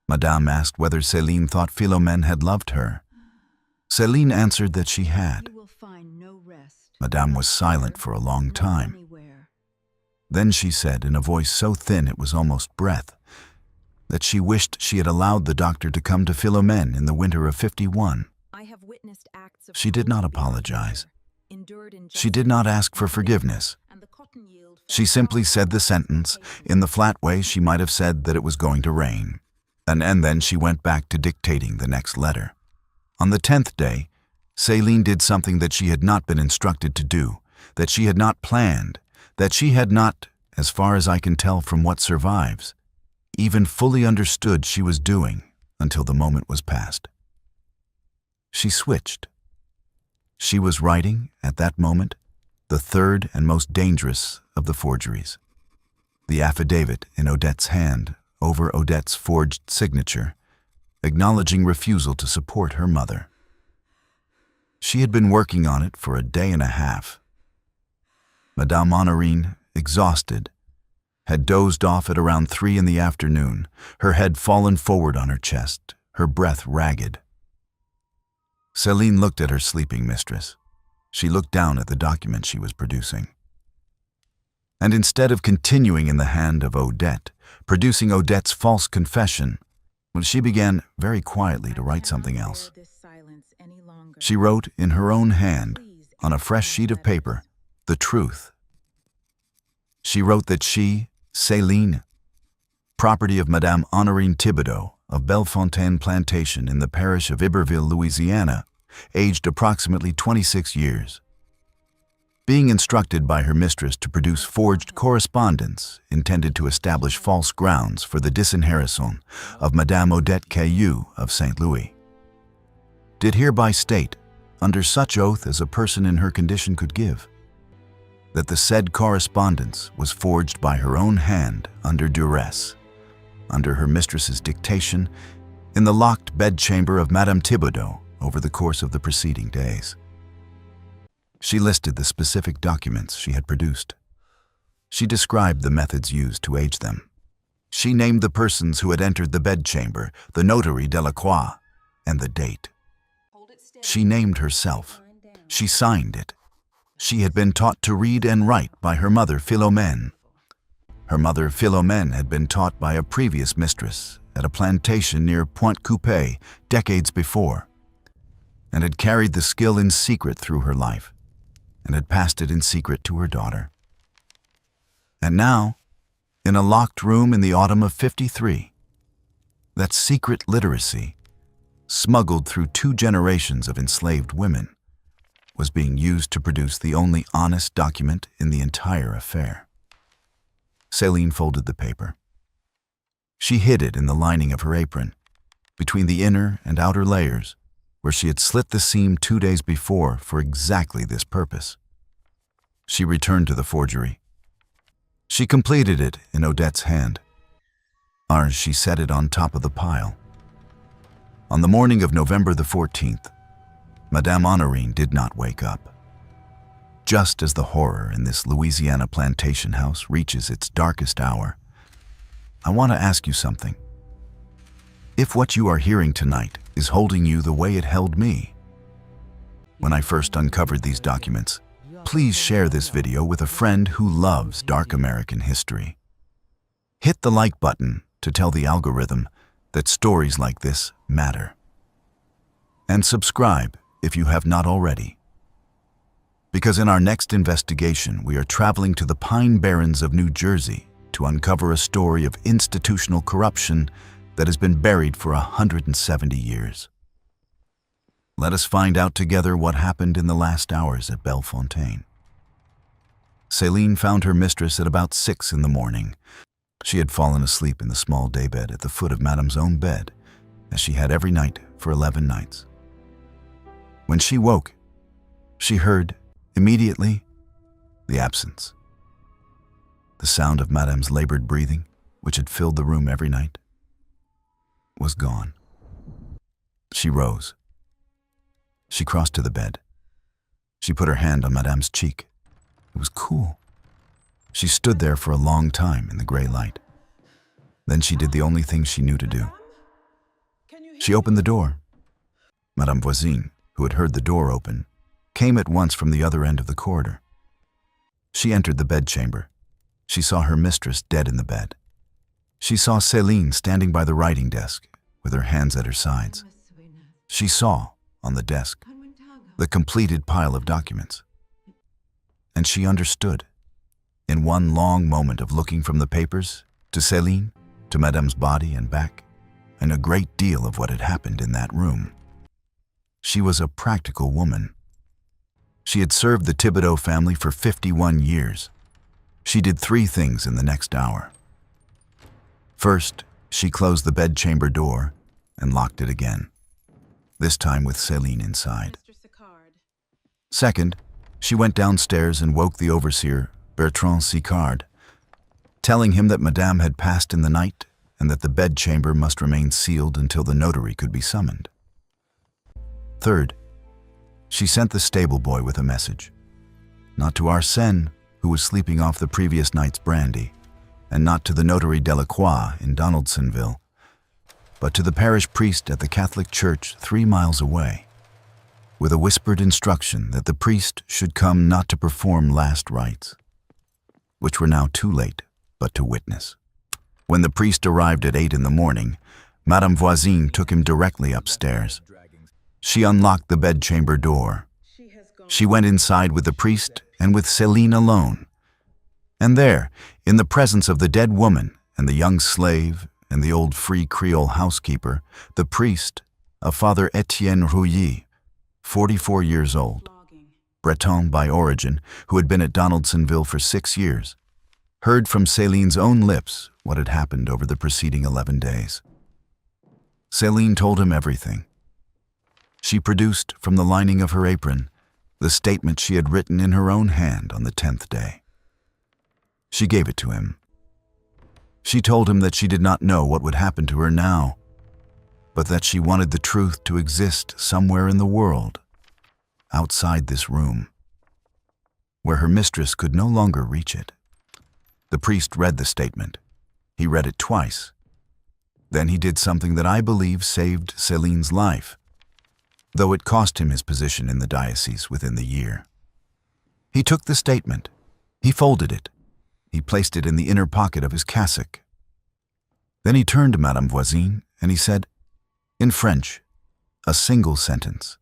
S1: Madame asked whether Céline thought Philomène had loved her. Céline answered that she had. Madame was silent for a long time. Then she said, in a voice so thin it was almost breath, that she wished she had allowed the doctor to come to Philomène in the winter of '51. She did not apologize. She did not ask for forgiveness. She simply said the sentence in the flat way she might have said that it was going to rain. And then she went back to dictating the next letter. On the 10th day, Céline did something that she had not been instructed to do, that she had not planned, that she had not, as far as I can tell from what survives, even fully understood she was doing until the moment was past. She switched. She was writing, at that moment, the third and most dangerous of the forgeries. The affidavit in Odette's hand over Odette's forged signature, acknowledging refusal to support her mother. She had been working on it for a day and a half. Madame Honorine, exhausted, had dozed off at around 3 in the afternoon, her head fallen forward on her chest, her breath ragged. Céline looked at her sleeping mistress. She looked down at the document she was producing. And instead of continuing in the hand of Odette, producing Odette's false confession, she began very quietly to write something else. She wrote in her own hand, on a fresh sheet of paper, the truth. She wrote that she, Céline, property of Madame Honorine Thibodeau of Bellefontaine Plantation in the parish of Iberville, Louisiana, aged approximately 26 years. Being instructed by her mistress to produce forged correspondence intended to establish false grounds for the disinheritance of Madame Odette Caillou of St. Louis, did hereby state, under such oath as a person in her condition could give, that the said correspondence was forged by her own hand under duress, under her mistress's dictation, in the locked bedchamber of Madame Thibodeau over the course of the preceding days. She listed the specific documents she had produced. She described the methods used to age them. She named the persons who had entered the bedchamber, the notary Delacroix, and the date. She named herself. She signed it. She had been taught to read and write by her mother, Philomène. Her mother, Philomène, had been taught by a previous mistress at a plantation near Pointe Coupée decades before, and had carried the skill in secret through her life, and had passed it in secret to her daughter. And now, in a locked room in the autumn of '53, that secret literacy, smuggled through 2 generations of enslaved women, was being used to produce the only honest document in the entire affair. Céline folded the paper. She hid it in the lining of her apron, between the inner and outer layers, where she had slit the seam 2 days before for exactly this purpose. She returned to the forgery. She completed it in Odette's hand. She set it on top of the pile. On the morning of November the 14th, Madame Honorine did not wake up. Just as the horror in this Louisiana plantation house reaches its darkest hour, I want to ask you something. If what you are hearing tonight is holding you the way it held me when I first uncovered these documents, please share this video with a friend who loves dark American history. Hit the like button to tell the algorithm that stories like this matter. And subscribe if you have not already. Because in our next investigation, we are traveling to the Pine Barrens of New Jersey to uncover a story of institutional corruption that has been buried for 170 years. Let us find out together what happened in the last hours at Bellefontaine. Céline found her mistress at about 6 in the morning. She had fallen asleep in the small daybed at the foot of Madame's own bed, as she had every night for 11 nights. When she woke, she heard, immediately, the absence. The sound of Madame's labored breathing, which had filled the room every night, was gone. She rose. She crossed to the bed. She put her hand on Madame's cheek. It was cool. She stood there for a long time in the gray light. Then she did the only thing she knew to do. She opened the door. Madame Voisine, who had heard the door open, came at once from the other end of the corridor. She entered the bedchamber. She saw her mistress dead in the bed. She saw Céline standing by the writing desk with her hands at her sides. She saw, on the desk, the completed pile of documents. And she understood, in one long moment of looking from the papers to Céline, to Madame's body and back, and a great deal of what had happened in that room. She was a practical woman. She had served the Thibodeau family for 51 years. She did 3 things in the next hour. First, she closed the bedchamber door and locked it again, this time with Céline inside. Second, she went downstairs and woke the overseer, Bertrand Sicard, telling him that Madame had passed in the night and that the bedchamber must remain sealed until the notary could be summoned. Third, she sent the stable boy with a message, not to Arsène, who was sleeping off the previous night's brandy, and not to the notary Delacroix in Donaldsonville, but to the parish priest at the Catholic church 3 miles away, with a whispered instruction that the priest should come not to perform last rites, which were now too late but to witness. When the priest arrived at 8 in the morning, Madame Voisine took him directly upstairs. She unlocked the bedchamber door. She went inside with the priest and with Céline alone. And there, in the presence of the dead woman and the young slave and the old free Creole housekeeper, the priest, a Father Etienne Rouilly, 44 years old, Breton by origin, who had been at Donaldsonville for 6 years, heard from Céline's own lips what had happened over the preceding 11 days. Céline told him everything. She produced from the lining of her apron the statement she had written in her own hand on the 10th day. She gave it to him. She told him that she did not know what would happen to her now, but that she wanted the truth to exist somewhere in the world, outside this room, where her mistress could no longer reach it. The priest read the statement. He read it twice. Then he did something that I believe saved Céline's life, though it cost him his position in the diocese within the year. He took the statement. He folded it. He placed it in the inner pocket of his cassock. Then he turned to Madame Voisine and he said, in French, a single sentence.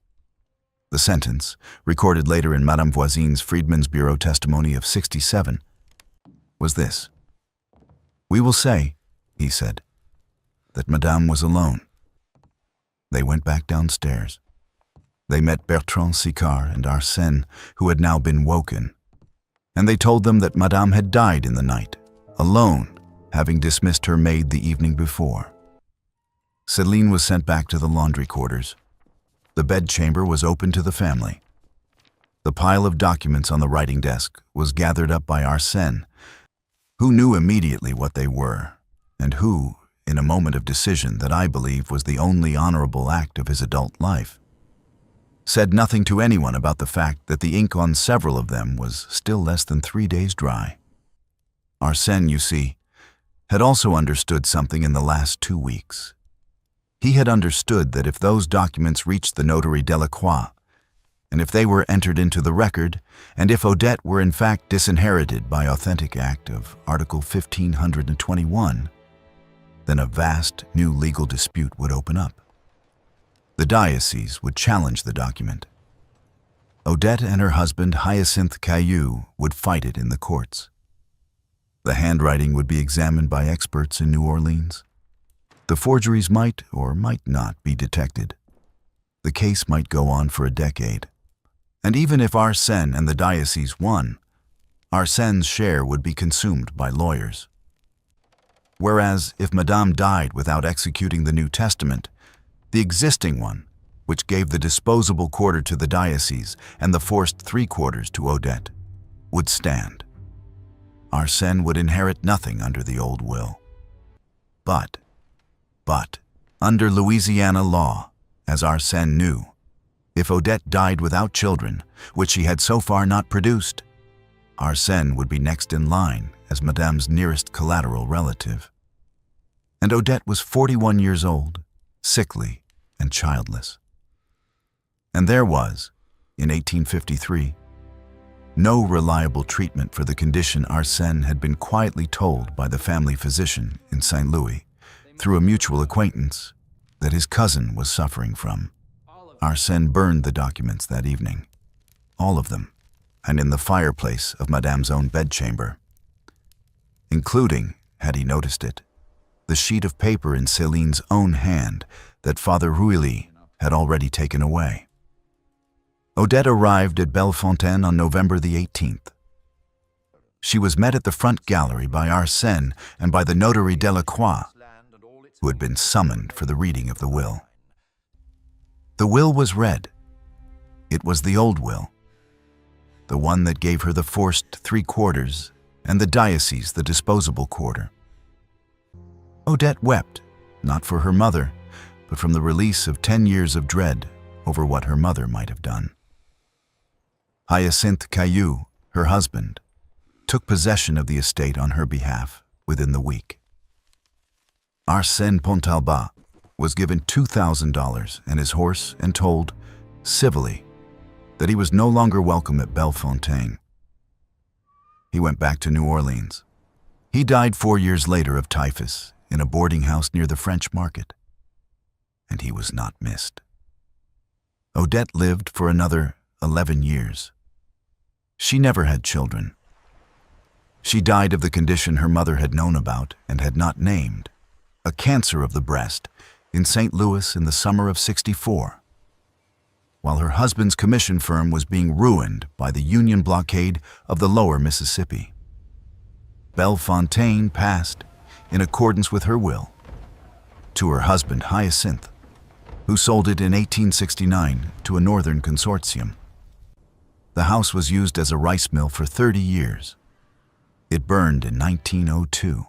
S1: The sentence, recorded later in Madame Voisine's Freedmen's Bureau testimony of 67, was this. We will say, he said, that Madame was alone. They went back downstairs. They met Bertrand Sicard and Arsène, who had now been woken, and they told them that Madame had died in the night, alone, having dismissed her maid the evening before. Céline was sent back to the laundry quarters. The bedchamber was open to the family. The pile of documents on the writing desk was gathered up by Arsène, who knew immediately what they were, and who, in a moment of decision that I believe was the only honorable act of his adult life, said nothing to anyone about the fact that the ink on several of them was still less than 3 days dry. Arsène, you see, had also understood something in the last 2 weeks. He had understood that if those documents reached the notary Delacroix, and if they were entered into the record, and if Odette were in fact disinherited by authentic act of Article 1521, then a vast new legal dispute would open up. The diocese would challenge the document. Odette and her husband Hyacinthe Caillou would fight it in the courts. The handwriting would be examined by experts in New Orleans. The forgeries might or might not be detected. The case might go on for a decade. And even if Arsène and the diocese won, Arsène's share would be consumed by lawyers. Whereas if Madame died without executing the New Testament, the existing one, which gave the disposable quarter to the diocese and the forced 3/4 to Odette, would stand. Arsène would inherit nothing under the old will. But, under Louisiana law, as Arsène knew, if Odette died without children, which she had so far not produced, Arsène would be next in line as Madame's nearest collateral relative. And Odette was 41 years old, sickly, and childless. And there was, in 1853, no reliable treatment for the condition Arsène had been quietly told by the family physician in St. Louis, through a mutual acquaintance, that his cousin was suffering from. Arsène burned the documents that evening, all of them, and in the fireplace of Madame's own bedchamber, including, had he noticed it, the sheet of paper in Céline's own hand that Father Rouilly had already taken away. Odette arrived at Bellefontaine on November the 18th. She was met at the front gallery by Arsène and by the notary Delacroix, who had been summoned for the reading of the will. The will was read. It was the old will, the one that gave her the forced 3/4 and the diocese the disposable quarter. Odette wept, not for her mother, but from the release of 10 years of dread over what her mother might have done. Hyacinthe Caillou, her husband, took possession of the estate on her behalf within the week. Arsène Pontalba was given $2,000 and his horse and told, civilly, that he was no longer welcome at Bellefontaine. He went back to New Orleans. He died 4 years later of typhus in a boarding house near the French market, and he was not missed. Odette lived for another 11 years. She never had children. She died of the condition her mother had known about and had not named, a cancer of the breast, in St. Louis in the summer of '64, while her husband's commission firm was being ruined by the Union blockade of the lower Mississippi. Bellefontaine passed, in accordance with her will, to her husband Hyacinthe, who sold it in 1869 to a northern consortium. The house was used as a rice mill for 30 years. It burned in 1902.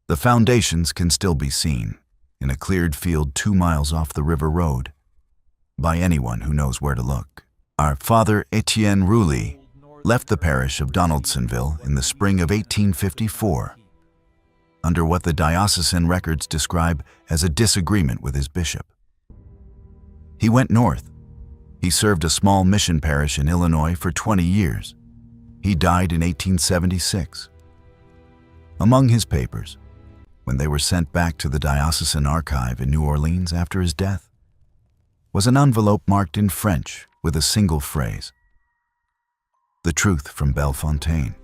S1: The foundations can still be seen in a cleared field 2 miles off the river road by anyone who knows where to look. Our Father Etienne Rouilly left the parish of Donaldsonville in the spring of 1854 under what the diocesan records describe as a disagreement with his bishop. He went north. He served a small mission parish in Illinois for 20 years. He died in 1876. Among his papers, when they were sent back to the diocesan archive in New Orleans after his death, was an envelope marked in French with a single phrase: "The truth from Bellefontaine."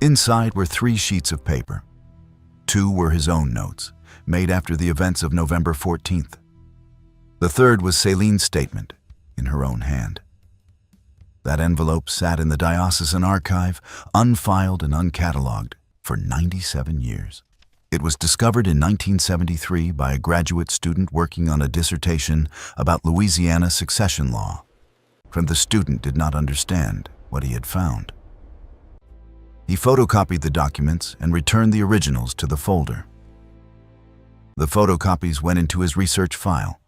S1: Inside were 3 sheets of paper. 2 were his own notes, made after the events of November 14th. The 3rd was Céline's statement, in her own hand. That envelope sat in the diocesan archive, unfiled and uncatalogued, for 97 years. It was discovered in 1973 by a graduate student working on a dissertation about Louisiana succession law. For the student did not understand what he had found. He photocopied the documents and returned the originals to the folder. The photocopies went into his research file.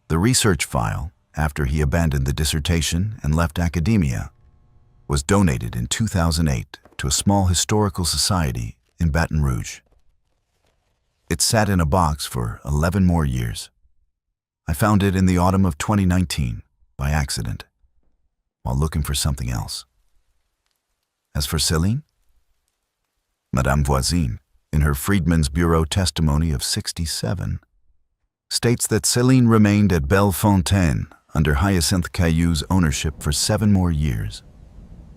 S1: The research file, after he abandoned the dissertation and left academia, was donated in 2008 to a small historical society in Baton Rouge. It sat in a box for 11 more years. I found it in the autumn of 2019 by accident, while looking for something else. As for Céline, Madame Voisine, in her Freedmen's Bureau testimony of 67, states that Céline remained at Bellefontaine under Hyacinthe Caillou's ownership for 7 more years,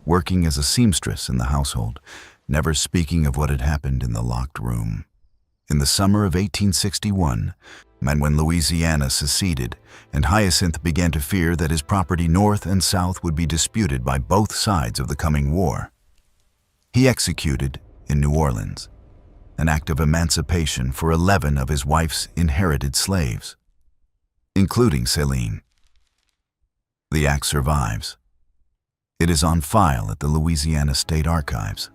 S1: working as a seamstress in the household, never speaking of what had happened in the locked room. In the summer of 1861, and when Louisiana seceded, and Hyacinthe began to fear that his property north and south would be disputed by both sides of the coming war, he executed, in New Orleans, an act of emancipation for 11 of his wife's inherited slaves, including Céline. The act survives. It is on file at the Louisiana State Archives.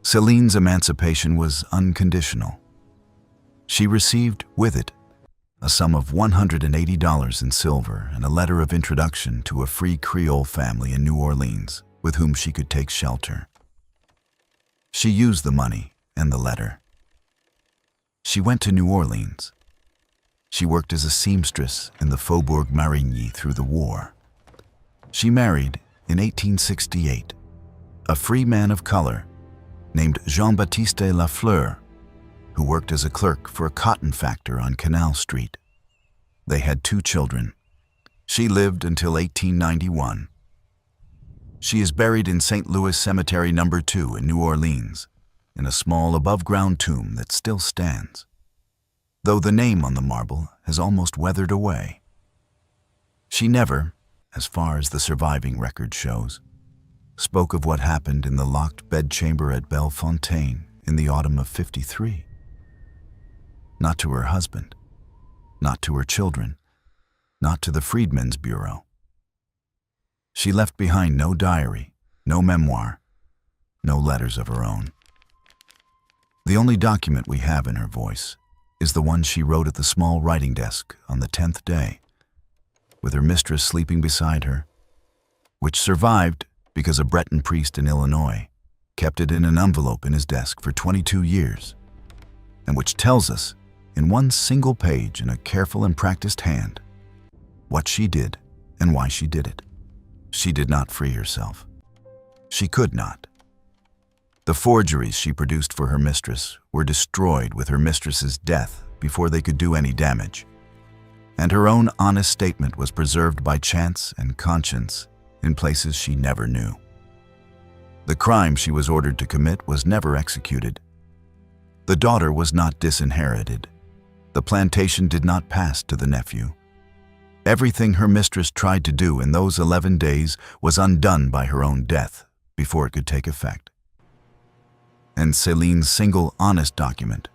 S1: Céline's emancipation was unconditional. She received, with it, a sum of $180 in silver and a letter of introduction to a free Creole family in New Orleans with whom she could take shelter. She used the money and the letter. She went to New Orleans. She worked as a seamstress in the Faubourg Marigny through the war. She married, in 1868, a free man of color named Jean-Baptiste Lafleur, who worked as a clerk for a cotton factor on Canal Street. They had 2 children. She lived until 1891. She is buried in St. Louis Cemetery No. 2 in New Orleans, in a small above-ground tomb that still stands, though the name on the marble has almost weathered away. She never, as far as the surviving record shows, spoke of what happened in the locked bedchamber at Bellefontaine in the autumn of '53. Not to her husband, not to her children, not to the Freedmen's Bureau. She left behind no diary, no memoir, no letters of her own. The only document we have in her voice is the one she wrote at the small writing desk on the 10th day, with her mistress sleeping beside her, which survived because a Breton priest in Illinois kept it in an envelope in his desk for 22 years, and which tells us, in one single page in a careful and practiced hand, what she did and why she did it. She did not free herself. She could not. The forgeries she produced for her mistress were destroyed with her mistress's death before they could do any damage, and her own honest statement was preserved by chance and conscience in places she never knew. The crime she was ordered to commit was never executed. The daughter was not disinherited. The plantation did not pass to the nephew. Everything her mistress tried to do in those 11 days was undone by her own death before it could take effect. And Céline's single honest document,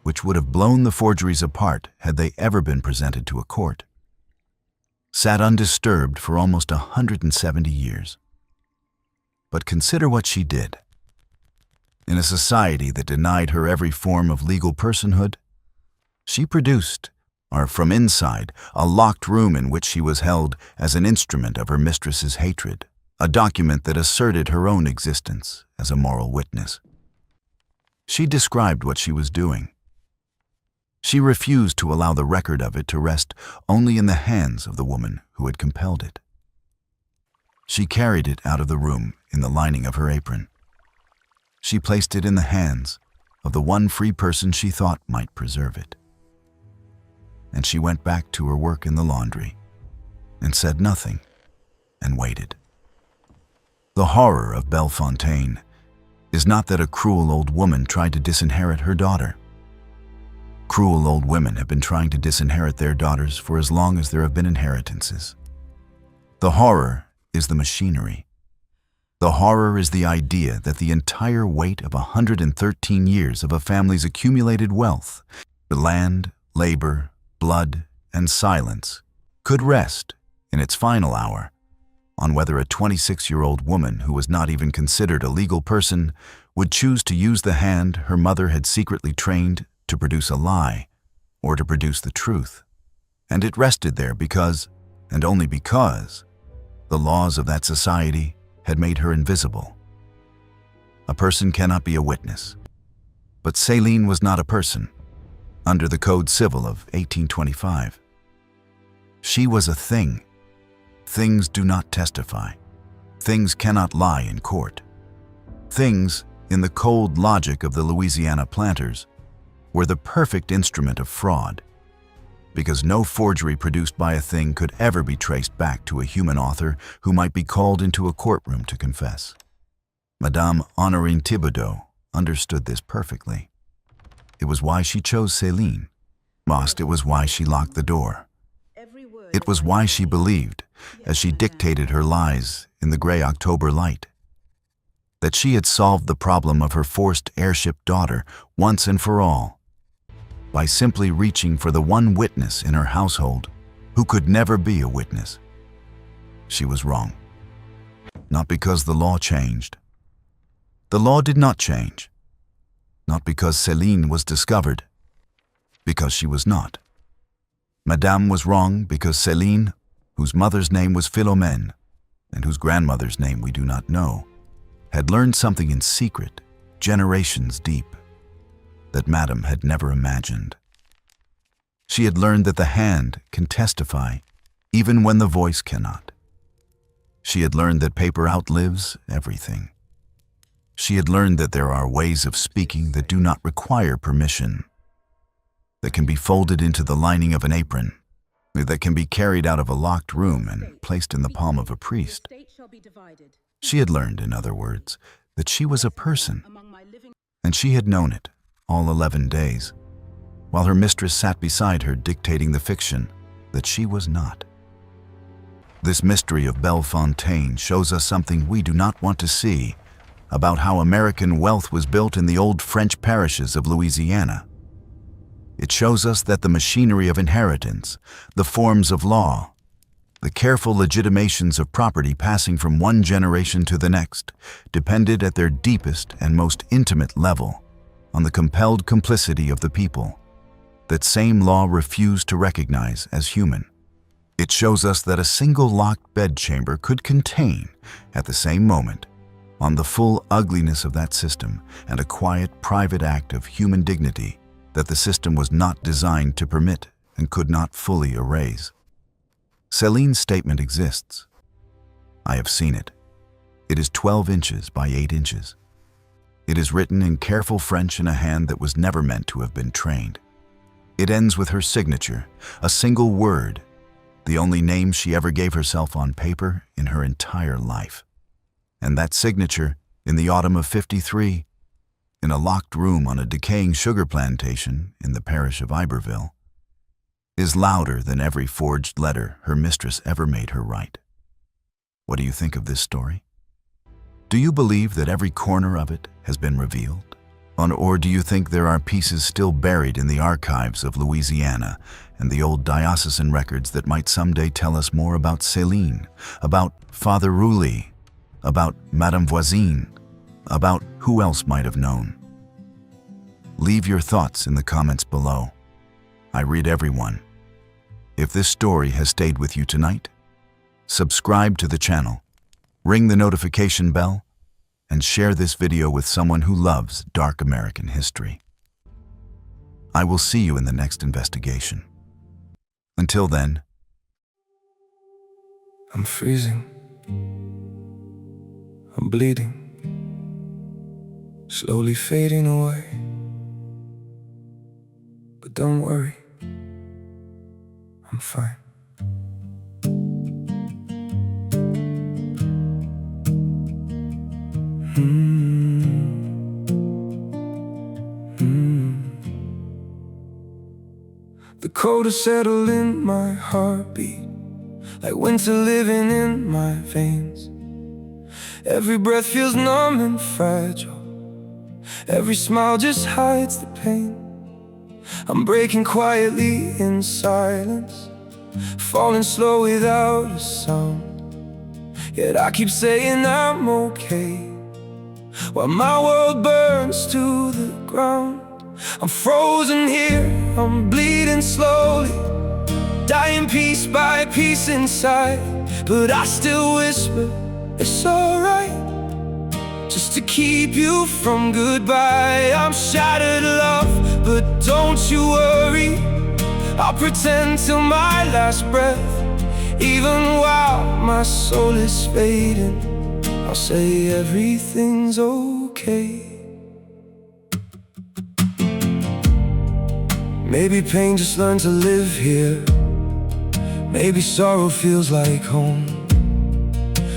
S1: which would have blown the forgeries apart had they ever been presented to a court, sat undisturbed for almost 170 years. But consider what she did. In a society that denied her every form of legal personhood, she produced, or from inside, a locked room in which she was held as an instrument of her mistress's hatred, a document that asserted her own existence as a moral witness. She described what she was doing. She refused to allow the record of it to rest only in the hands of the woman who had compelled it. She carried it out of the room in the lining of her apron. She placed it in the hands of the one free person she thought might preserve it. And she went back to her work in the laundry and said nothing and waited. The horror of Bellefontaine is not that a cruel old woman tried to disinherit her daughter. Cruel old women have been trying to disinherit their daughters for as long as there have been inheritances. The horror is the machinery. The horror is the idea that the entire weight of 113 years of a family's accumulated wealth, the land, labor, blood, and silence, could rest, in its final hour, on whether a 26-year-old woman who was not even considered a legal person would choose to use the hand her mother had secretly trained to produce a lie or to produce the truth. And it rested there because, and only because, the laws of that society had made her invisible. A person cannot be a witness. But Céline was not a person, under the Code Civil of 1825. She was a thing. Things do not testify. Things cannot lie in court. Things, in the cold logic of the Louisiana planters, were the perfect instrument of fraud, because no forgery produced by a thing could ever be traced back to a human author who might be called into a courtroom to confess. Madame Honorine Thibodeau understood this perfectly. It was why she chose Céline. It was why she locked the door. It was why she believed, as she dictated her lies in the gray October light, that she had solved the problem of her forced heirship daughter once and for all, by simply reaching for the one witness in her household who could never be a witness. She was wrong. Not because the law changed. The law did not change. Not because Céline was discovered, because she was not. Madame was wrong because Céline, whose mother's name was Philomène, and whose grandmother's name we do not know, had learned something in secret, generations deep, that Madame had never imagined. She had learned that the hand can testify even when the voice cannot. She had learned that paper outlives everything. She had learned that there are ways of speaking that do not require permission, that can be folded into the lining of an apron, that can be carried out of a locked room and placed in the palm of a priest. She had learned, in other words, that she was a person, and she had known it all 11 days, while her mistress sat beside her dictating the fiction that she was not. This mystery of Bellefontaine shows us something we do not want to see about how American wealth was built in the old French parishes of Louisiana. It shows us that the machinery of inheritance, the forms of law, the careful legitimations of property passing from one generation to the next, depended at their deepest and most intimate level on the compelled complicity of the people that same law refused to recognize as human. It shows us that a single locked bedchamber could contain, at the same moment, on the full ugliness of that system and a quiet, private act of human dignity that the system was not designed to permit and could not fully erase. Céline's statement exists. I have seen it. It is 12 inches by 8 inches. It is written in careful French in a hand that was never meant to have been trained. It ends with her signature, a single word, the only name she ever gave herself on paper in her entire life. And that signature, in the autumn of '53, in a locked room on a decaying sugar plantation in the parish of Iberville, is louder than every forged letter her mistress ever made her write. What do you think of this story? Do you believe that every corner of it has been revealed? Or do you think there are pieces still buried in the archives of Louisiana and the old diocesan records that might someday tell us more about Céline, about Father Roulis, about Madame Voisine, about who else might have known? Leave your thoughts in the comments below. I read everyone. If this story has stayed with you tonight, subscribe to the channel, ring the notification bell, and share this video with someone who loves dark American history. I will see you in the next investigation. Until then,
S4: I'm freezing. I'm bleeding. Slowly fading away. But don't worry, I'm fine. The cold has settled in my heartbeat, like winter living in my veins. Every breath feels numb and fragile. Every smile just hides the pain. I'm breaking quietly in silence, falling slow without a sound. Yet I keep saying I'm okay, while my world burns to the ground. I'm frozen here, I'm bleeding slowly, dying piece by piece inside. But I still whisper, it's alright, just to keep you from goodbye. I'm shattered, love, but don't you worry, I'll pretend till my last breath. Even while my soul is fading, I'll say everything's okay. Maybe pain just learned to live here. Maybe sorrow feels like home.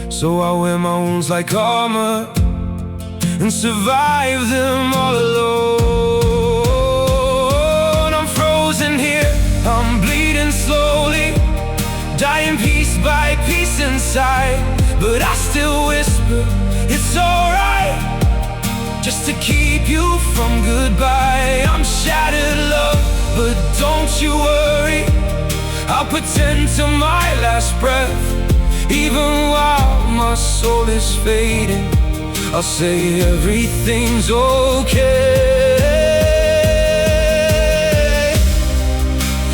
S4: So I wear my wounds like armor and survive them all alone. I'm frozen here, I'm bleeding slowly, dying piece by piece inside. But I still whisper, it's alright, just to keep you from goodbye. I'm shattered, love, but don't you worry, I'll pretend till my last breath. Even while my soul is fading, I'll say everything's okay.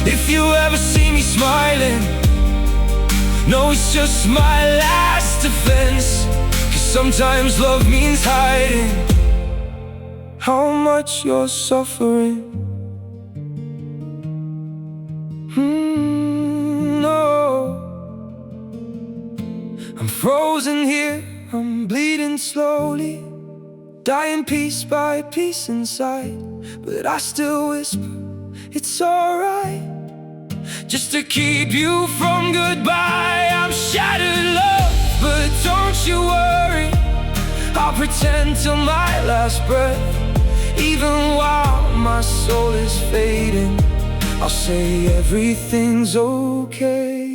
S4: If you ever see me smiling, no, it's just my last defense. 'Cause sometimes love means hiding how much you're suffering. No, I'm frozen here, I'm bleeding slowly, dying piece by piece inside. But I still whisper, it's alright, just to keep you from goodbye. I'm shattered, love, but don't you worry, I'll pretend till my last breath. Even while my soul is fading, I'll say everything's okay.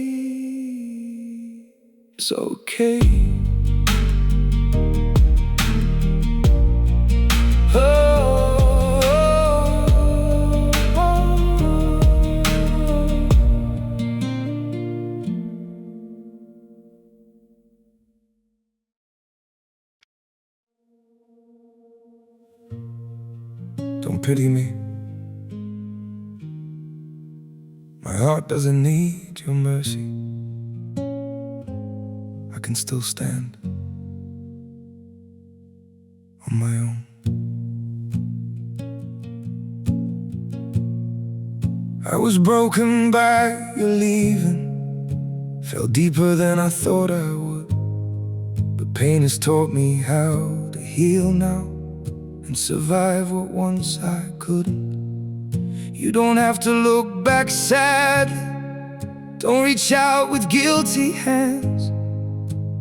S4: It's okay. Don't pity me. My heart doesn't need your mercy. I can still stand on my own. I was broken by your leaving, fell deeper than I thought I would. But pain has taught me how to heal now and survive what once I couldn't. You don't have to look back sadly, don't reach out with guilty hands.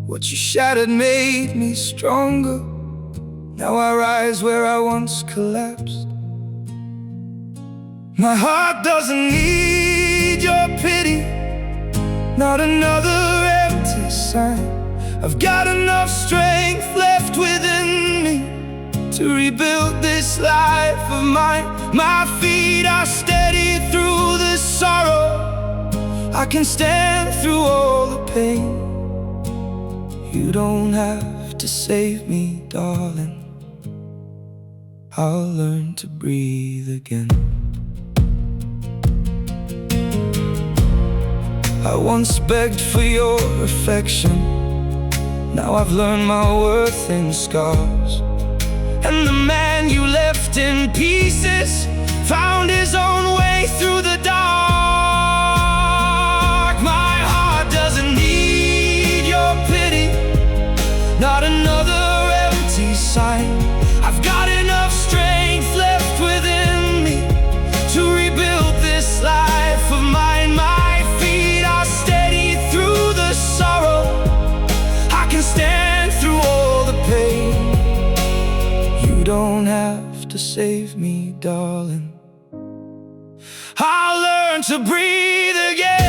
S4: What you shattered made me stronger. Now I rise where I once collapsed. My heart doesn't need your pity, not another empty sign. I've got enough strength left within me to rebuild this life of mine. My feet are steady through the sorrow, I can stand through all the pain. You don't have to save me, darling, I'll learn to breathe again. I once begged for your affection, now I've learned my worth in scars. And the man you left in pieces found his to save me, darling. I'll learn to breathe again.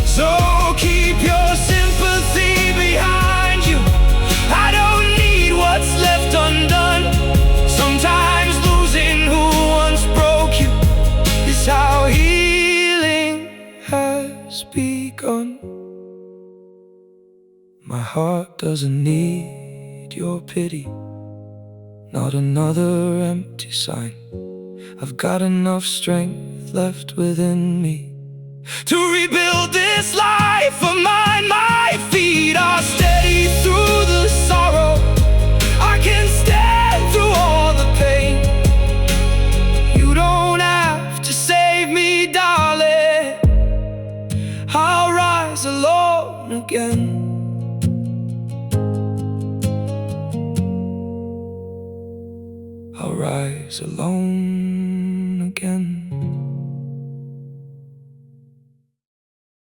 S4: So keep your sympathy behind you. I don't need what's left undone. Sometimes losing who once broke you is how healing has begun. My heart doesn't need your pity, not another empty sign. I've got enough strength left within me to rebuild this life of mine. My feet are steady through the sorrow. I can stand through all the pain. You don't have to save me, darling. I'll rise alone again. I'll rise alone